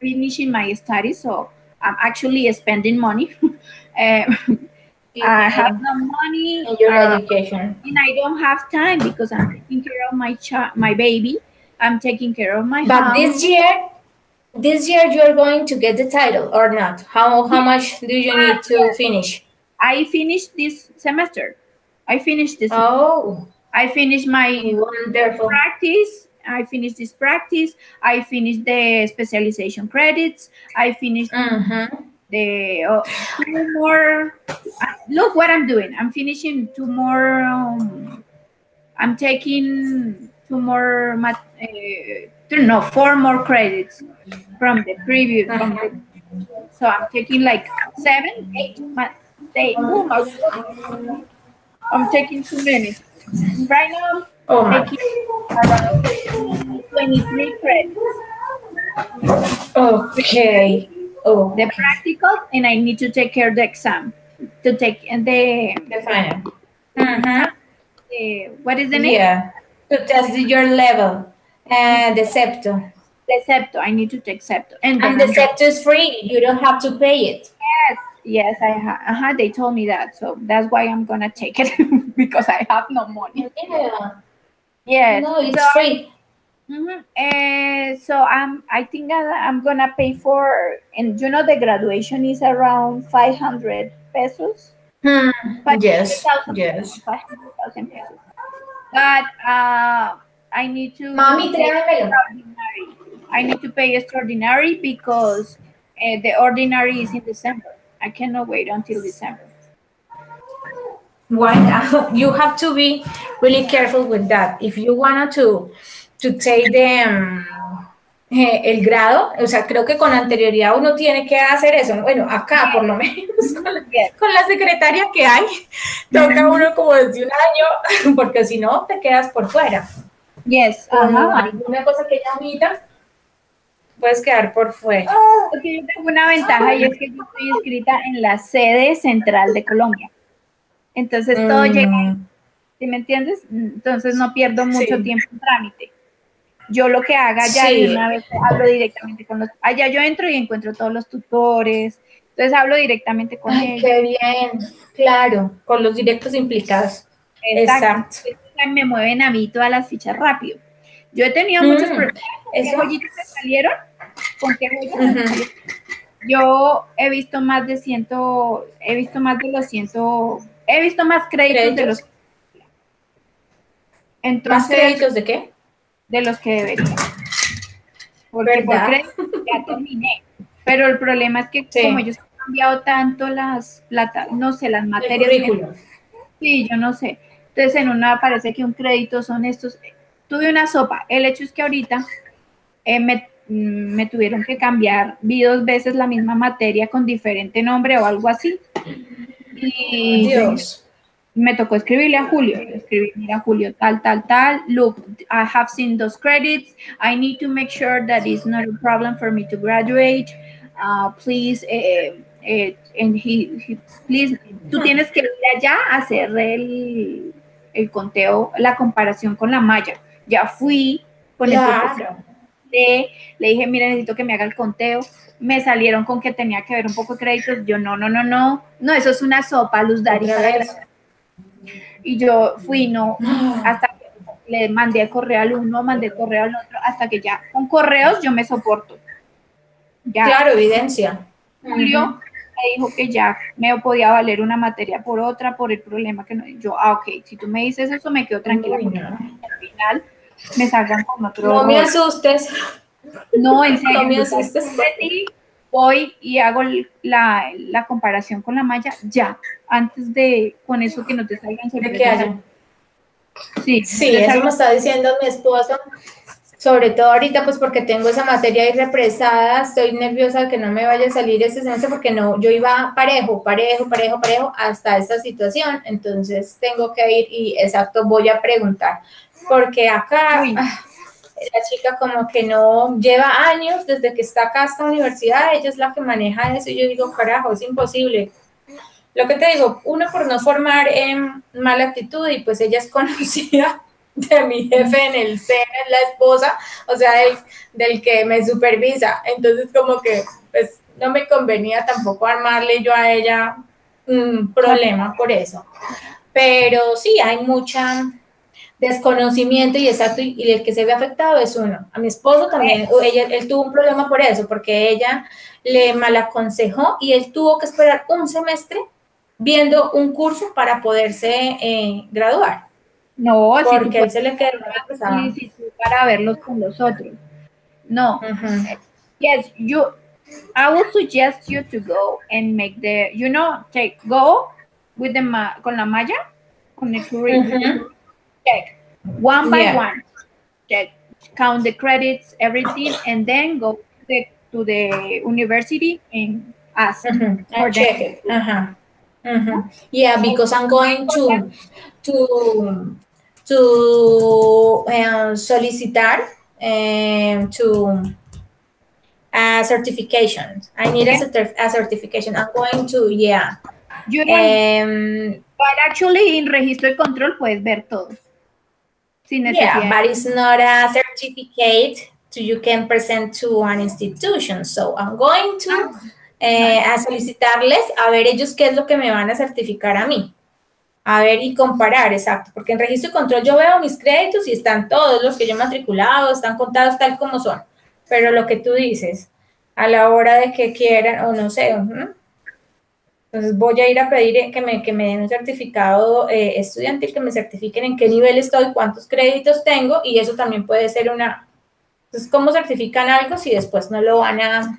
finishing my studies, so I'm actually spending money. I have Yeah, no money, in your education. and I don't have time because I'm taking care of my baby. I'm taking care of my But house. this year you're going to get the title or not? How much do you need to Yes, finish? I finished this semester. I finished this. Oh, I finished my wonderful. practice. I finished this practice. I finished the specialization credits. I finished Mm-hmm. the two more. Look what I'm doing. I'm finishing two more. I'm taking two more. No, four more credits from the previous. From the, Uh-huh. so I'm taking like 7, 8. Oh my God, I'm taking too many. Right now, Oh I'm my. taking around 23 credits. Okay. The Okay. practicals, and I need to take care of the exam. To take and The final. uh, Mm-hmm. what is the name? Yeah. To test your level. And the septo. The septo. I need to take septo, and then And the I'm gonna. septo is free. You don't have to pay it. Yes, yes, they told me that, so that's why I'm gonna take it because I have no money. Yeah. Yes, No, so it's free. I think I'm gonna pay for, and the graduation is around 500 pesos, Hmm. five hundred Yes. thousand pesos, Yes. 500,000 pesos. But I need to Mami, pay tráemelo. extraordinary. I need to pay extraordinary because the ordinary is in December. I cannot wait until December. Why not? You have to be really careful with that. If you wanted to take el grado, o sea, creo que con anterioridad uno tiene que hacer eso, ¿no? Bueno, acá por lo Yes, menos yes. con la secretaria que hay, toca uno como desde un año, porque si no te quedas por fuera. Yes, Con ajá. alguna cosa que llamita, puedes quedar por fuera. Porque yo tengo una ventaja y es que yo estoy inscrita en la sede central de Colombia. Entonces todo llega, Mm, ¿sí me entiendes? Entonces no pierdo mucho sí, tiempo en trámite. Yo lo que haga ya de sí. una vez hablo directamente con los. Allá yo entro y encuentro todos los tutores. Entonces hablo directamente con Ay, ellos. qué bien. Claro, con los directos implicados. Exacto. Exacto. Entonces me mueven a mí todas las fichas rápido. Yo he tenido muchos Mm, problemas. ¿Con qué eso. joyitas me salieron? ¿Con qué joyitas me Ujú. salieron? Yo he visto más de ciento, he visto más de los ciento, he visto más créditos de ¿Créditos? ¿Más entonces, créditos de qué? de los que debería. Porque por ¿Verdad? crédito ya terminé. Pero el problema es que como Sí, ellos han cambiado tanto no sé, las el materias, currículum. sí, yo no sé. Entonces en una parece que un crédito son estos. Tuve una sopa. El hecho es que ahorita me tuvieron que cambiar, vi 2 veces la misma materia con diferente nombre o algo así. Y Dios. me tocó escribirle a Julio. Le escribí, mira, Julio, tal, tal, tal. Look, I have seen those credits. I need to make sure that it's not a problem for me to graduate. Please, please, tú tienes que ir allá a hacer el conteo, la comparación con la malla. Ya fui con el profesor. Claro. le dije, mire, necesito que me haga el conteo. Me salieron con que tenía que ver un poco de créditos. Yo, no, eso es una sopa, Luz Dari, Otra para vez. y yo fui, no, hasta que le mandé el correo al uno, mandé el correo al otro, hasta que ya, con correos yo me soporto. Ya, Claro, evidencia. Julio me dijo que ya me podía valer una materia por otra, por el problema que no. Yo, ok, si tú me dices eso, me quedo tranquila, Uy, porque no. al final me salgan con otro No me rol. asustes. No, en No serio, me Luzar, asustes. voy y hago la comparación con la malla ya, antes de, con eso que no te salgan De que sorpresas. haya. Sí, no Sí, te eso me salgan. está diciendo mi esposo. Sobre todo ahorita, pues porque tengo esa materia ahí represada, estoy nerviosa de que no me vaya a salir este semestre porque no, yo iba parejo hasta esta situación, entonces tengo que ir y exacto, voy a preguntar, porque acá la chica como que no lleva años desde que está acá a esta universidad, ella es la que maneja eso y yo digo, carajo, es imposible. Lo que te digo, uno por no formar en mala actitud y pues ella es conocida de mi jefe en el SENA, es la esposa, o sea, del que me supervisa. Entonces, como que pues no me convenía tampoco armarle yo a ella un problema por eso. Pero sí, hay mucha desconocimiento y exacto, y el que se ve afectado es uno. A mi esposo también, él tuvo un problema por eso, porque ella le malaconsejó y él tuvo que esperar un semestre viendo un curso para poderse graduar. No, si tú Porque a él puedes se le quedó una pesado. solicitud para verlos con los otros. No. Yes, I would suggest you to go and make go with con la malla, con el curriculum, check one by Yeah. one, check, count the credits, everything, and then go to the university and ask I for them. check it. Yeah, because I'm going to solicitar to a certification. I need a certification. I'm going to, yeah. You don't, but actually in registro y control puedes ver todo. Sin necesidad. Yeah, but it's not a certificate you can present to an institution. So I'm going to a solicitarles a ver ellos qué es lo que me van a certificar a mí. A ver y comparar, exacto, porque en registro y control yo veo mis créditos y están todos los que yo he matriculado, están contados tal como son. Pero lo que tú dices, a la hora de que quieran, o no sé, entonces voy a ir a pedir que me den un certificado estudiantil, que me certifiquen en qué nivel estoy, cuántos créditos tengo, y eso también puede ser una... Entonces, ¿cómo certifican algo si después no lo van a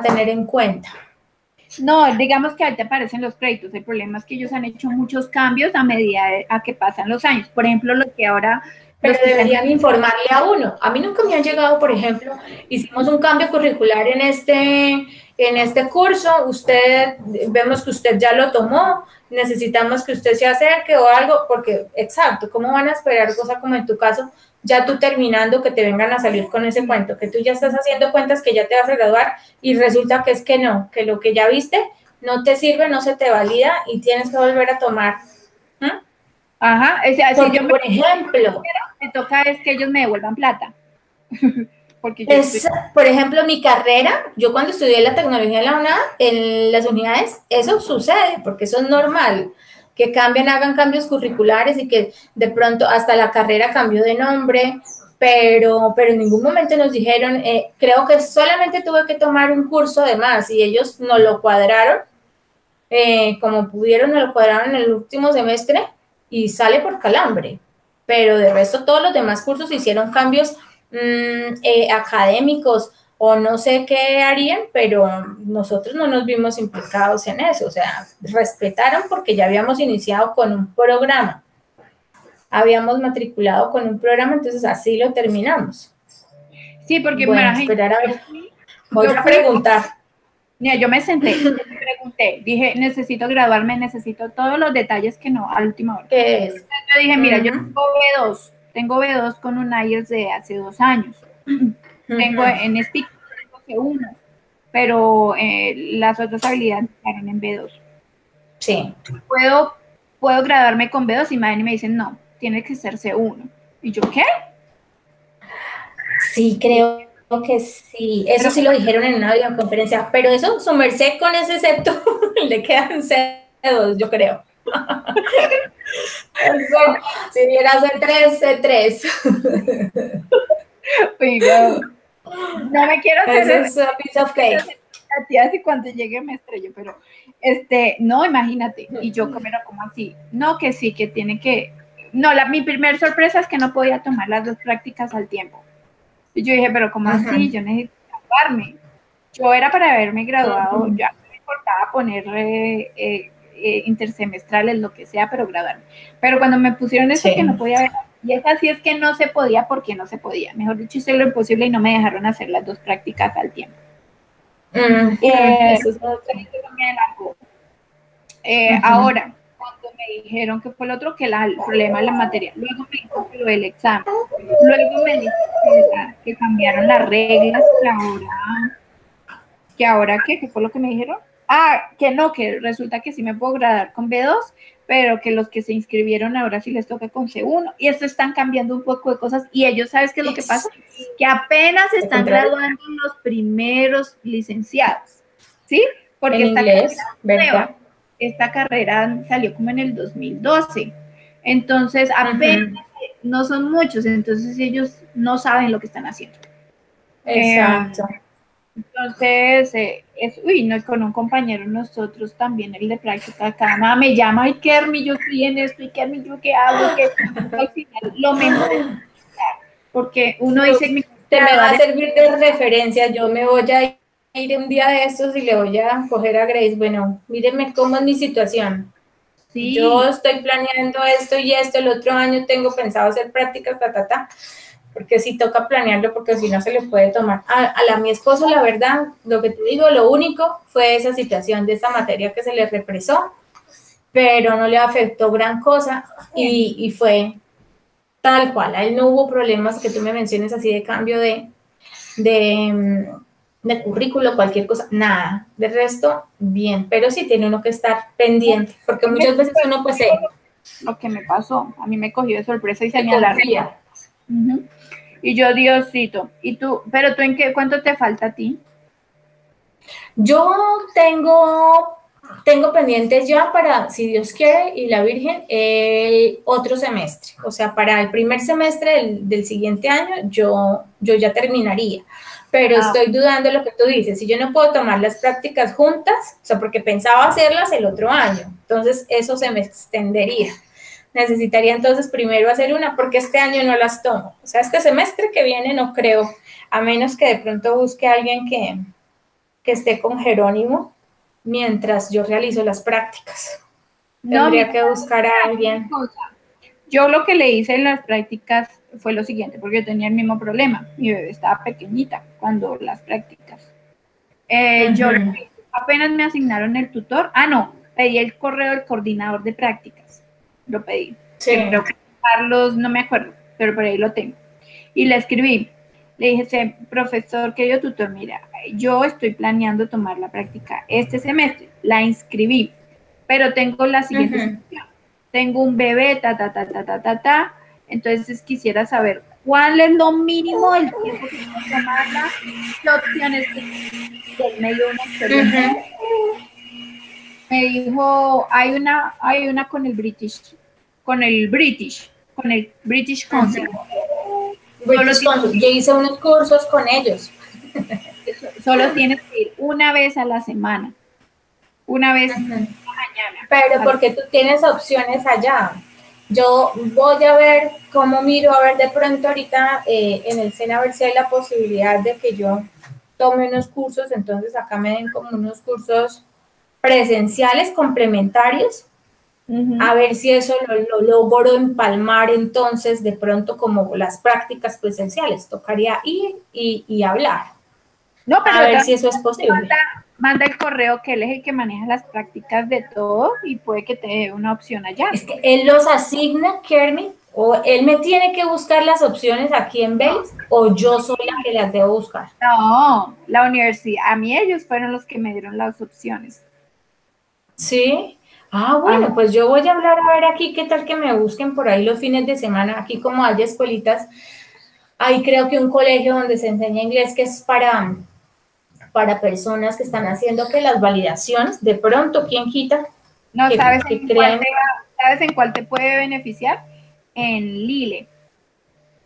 tener en cuenta? No, digamos que ahí te aparecen los créditos. El problema es que ellos han hecho muchos cambios a medida a que pasan los años. Por ejemplo, lo que ahora... Pero deberían informarle a uno. A mí nunca me han llegado, por ejemplo, hicimos un cambio curricular en este curso, vemos que usted ya lo tomó, necesitamos que usted se acerque o algo, porque, exacto, ¿cómo van a esperar cosas como en tu caso, ya tú terminando, que te vengan a salir con ese cuento, que tú ya estás haciendo cuentas que ya te vas a graduar y resulta que es que no, que lo que ya viste no te sirve, no se te valida y tienes que volver a tomar. Ajá, o sea, porque, si yo por ejemplo, me toca es que ellos me devuelvan plata. Porque por ejemplo, mi carrera, yo cuando estudié la tecnología en la UNAM, en las unidades, eso sucede, porque eso es normal, que hagan cambios curriculares y que de pronto hasta la carrera cambió de nombre, pero en ningún momento nos dijeron, creo que solamente tuve que tomar un curso de más y ellos nos lo cuadraron, como pudieron, nos lo cuadraron en el último semestre y sale por calambre, pero de resto todos los demás cursos hicieron cambios académicos o no sé qué harían, pero nosotros no nos vimos implicados en eso, o sea, respetaron porque ya habíamos iniciado con un programa, habíamos matriculado con un programa, entonces así lo terminamos. Sí, porque bueno, esperar a ver, voy a preguntar. Mira, yo me senté, me pregunté, dije, necesito graduarme, necesito todos los detalles que no, a última hora. ¿Qué es? Yo dije, mira, yo tengo B2 con un IELTS de hace 2 años. Tengo en Speak, tengo C1, pero las otras habilidades están en B2. Sí. ¿Puedo graduarme con B2? Y me dicen, no, tiene que ser C1. ¿Y yo qué? Sí, creo que sí. Eso Pero sí lo dijeron en una videoconferencia, pero eso, su merced con ese excepto, le quedan C2, yo creo. Eso, si viera C3, C3. oiga, no me quiero Eso hacer, es a piece of cake. a ti así cuando llegue me estrello, pero no, imagínate. Y yo, pero como así, no, que sí, que tiene que, no, mi primer sorpresa es que no podía tomar las dos prácticas al tiempo. Y yo dije, pero como así, yo necesito graduarme. Yo era para haberme graduado, ya no me importaba poner intersemestrales, lo que sea, pero graduarme. Pero cuando me pusieron eso que no Sí. podía ver, y es así es que no se podía porque no se podía. Mejor dicho, hice lo imposible y no me dejaron hacer las dos prácticas al tiempo. Eso es otro. Eso me alargó. Ahora, cuando me dijeron que fue el otro, que el problema de la materia, luego me dijo que lo del examen, luego me dijo que cambiaron las reglas, ¿qué fue lo que me dijeron? Ah, que no, que resulta que sí me puedo graduar con B2, pero que los que se inscribieron ahora sí les toca con C1, y esto están cambiando un poco de cosas, y ellos, ¿sabes qué es lo que pasa? Que apenas están graduando los primeros licenciados, ¿sí? Porque En inglés, ¿verdad? esta carrera salió como en el 2012, entonces apenas no son muchos, entonces ellos no saben lo que están haciendo. Exacto. Entonces, no, con un compañero nosotros también, el de práctica, cada nada me llama, ay, Kermi, yo estoy en esto, y Kermi, ¿yo qué hago? Que al final lo mejor es porque uno dice, me Te me va graduar a servir de referencia. Yo me voy a ir un día de estos y le voy a coger a Grace. Bueno, míreme cómo es mi situación. Yo sí, estoy planeando esto y esto. El otro año tengo pensado hacer prácticas, porque sí toca planearlo, porque si no se le puede tomar. Mi esposo, la verdad, lo que te digo, lo único fue esa situación de esa materia que se le represó, pero no le afectó gran cosa y fue tal cual. A él no hubo problemas que tú me menciones así de cambio de, de currículo, cualquier cosa, nada. De resto, bien, pero sí tiene uno que estar pendiente, porque muchas veces uno pues lo que me pasó, a mí me cogió de sorpresa y se se me alargó. confía. Y yo, Diosito, y tú, pero tú, cuánto te falta a ti? Yo tengo pendientes ya para, si Dios quiere y la Virgen, el otro semestre. O sea, para el primer semestre del siguiente año yo ya terminaría. Pero estoy dudando lo que tú dices. Si yo no puedo tomar las prácticas juntas, o sea, porque pensaba hacerlas el otro año, entonces eso se me extendería. Necesitaría entonces primero hacer una, porque este año no las tomo. O sea, este semestre que viene no creo, a menos que de pronto busque a alguien que esté con Jerónimo mientras yo realizo las prácticas. No, Tendría mira, que buscar a una alguien. cosa. Yo lo que le hice en las prácticas fue lo siguiente, porque yo tenía el mismo problema. Mi bebé estaba pequeñita cuando las prácticas. Yo apenas me asignaron el tutor. Ah, no, pedí el correo del coordinador de prácticas. Lo pedí. Sí. Que creo que Carlos, no me acuerdo, pero por ahí lo tengo. Y le escribí. Le dije, profesor, querido tutor, mira, yo estoy planeando tomar la práctica este semestre. La inscribí, pero tengo la siguiente situación. Tengo un bebé, ta. Entonces quisiera saber cuál es lo mínimo del tiempo que puedo tomarla, qué opciones tengo. Me dio una opción. Me dijo, hay una con el British Council. Solo British tienes, Council. Yo hice unos cursos con ellos. solo tienes que ir una vez a la semana, una vez a la mañana. Pero porque tú tienes opciones allá. Yo voy a ver cómo miro, a ver de pronto ahorita en el SENA, a ver si hay la posibilidad de que yo tome unos cursos, entonces acá me den como unos cursos presenciales complementarios, a ver si eso lo logro empalmar entonces de pronto como las prácticas presenciales. Tocaría ir y hablar, No, a pero ver si eso es posible. manda el correo que él es el que maneja las prácticas de todo y puede que te dé una opción allá. Es que él los asigna, Kermit, o él me tiene que buscar las opciones aquí en Vélez, o yo soy la que las debo buscar. No, la universidad, a mí ellos fueron los que me dieron las opciones. ¿Sí? Ah, bueno, pues yo voy a hablar a ver aquí qué tal que me busquen por ahí los fines de semana, aquí como hay escuelitas, hay creo que un colegio donde se enseña inglés que es para personas que están haciendo que las validaciones, de pronto, ¿quién quita? No, Que crean. ¿sabes en cuál te puede beneficiar? En Lille,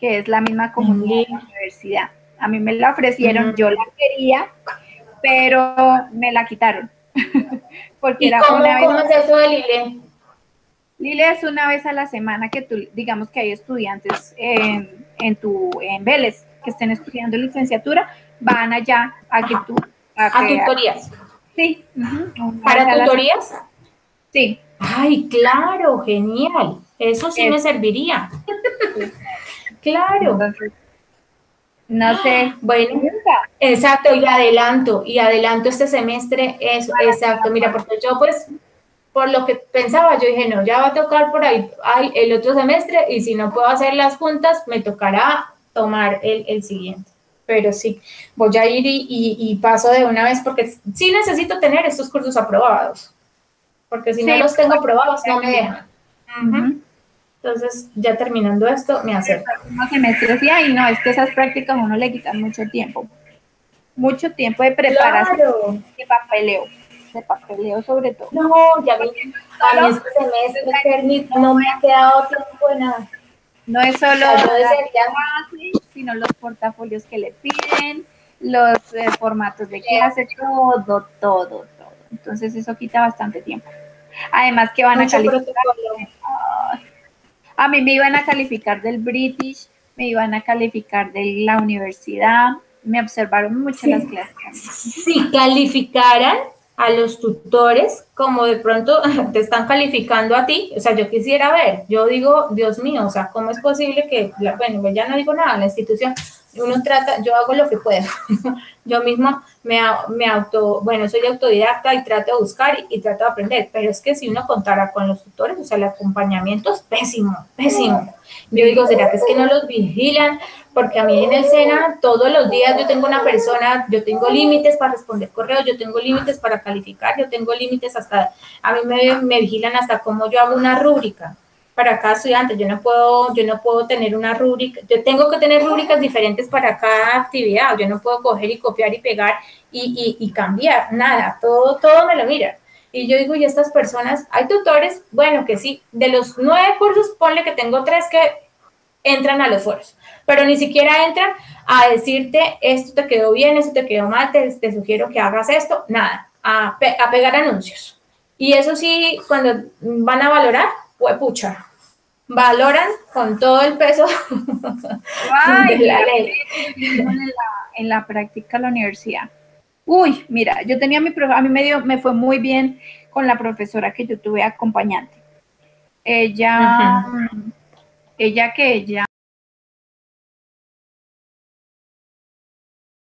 que es la misma comunidad de la universidad. A mí me la ofrecieron, yo la quería, pero me la quitaron. Porque ¿Y era cómo es eso del ILE? Lille es una vez a la semana que tú, digamos que hay estudiantes en Vélez que estén estudiando licenciatura, van allá a que tú... A tutorías. Sí. ¿Para tutorías? Sí. Ay, claro, genial. Eso sí me serviría. Sí. Claro. Entonces, no sé. Bueno, exacto, y adelanto este semestre, eso, exacto. Mira, porque yo pues, por lo que pensaba, yo dije, no, ya va a tocar por ahí el otro semestre y si no puedo hacer las juntas, me tocará tomar el siguiente. Pero sí, voy a ir y paso de una vez porque sí necesito tener estos cursos aprobados, porque si no los tengo aprobados no me dejan. Entonces, ya terminando esto, me acerco. El semestre sí, y no, es que esas prácticas a uno le quitan mucho tiempo de preparación, claro. de papeleo sobre todo. No, ya vi, a mí este semestre no me ha quedado tiempo de nada. No es solo yo desearía, sino los portafolios que le piden, los formatos de clase, todo. Entonces eso quita bastante tiempo. Además que van a calificar. A mí me iban a calificar del British, me iban a calificar de la universidad, me observaron mucho las clases. Si calificaran a los tutores, como de pronto te están calificando a ti, o sea, yo quisiera ver, yo digo, Dios mío, o sea, ¿cómo es posible que, bueno, ya no digo nada, la institución, uno trata, yo hago lo que puedo, yo misma soy autodidacta y trato de buscar y trato de aprender, pero es que si uno contara con los tutores, o sea, el acompañamiento es pésimo. Yo digo, ¿será que es que no los vigilan? Porque a mí en el SENA todos los días yo tengo una persona, yo tengo límites para responder correos, yo tengo límites para calificar, yo tengo límites hasta, a mí me vigilan hasta cómo yo hago una rúbrica para cada estudiante. Yo no puedo tener una rúbrica, yo tengo que tener rúbricas diferentes para cada actividad, yo no puedo coger y copiar y pegar y cambiar, nada, todo me lo miran. Y yo digo, y estas personas, hay tutores, bueno, que sí, de los 9 cursos, ponle que tengo 3 que entran a los foros, pero ni siquiera entran a decirte, esto te quedó bien, esto te quedó mal, te sugiero que hagas esto, nada, a pegar anuncios. Y eso sí, cuando van a valorar, pues pucha, valoran con todo el peso de la ley. En la práctica de la universidad. Uy, mira, yo tenía a mí me fue muy bien con la profesora que yo tuve acompañante. Ella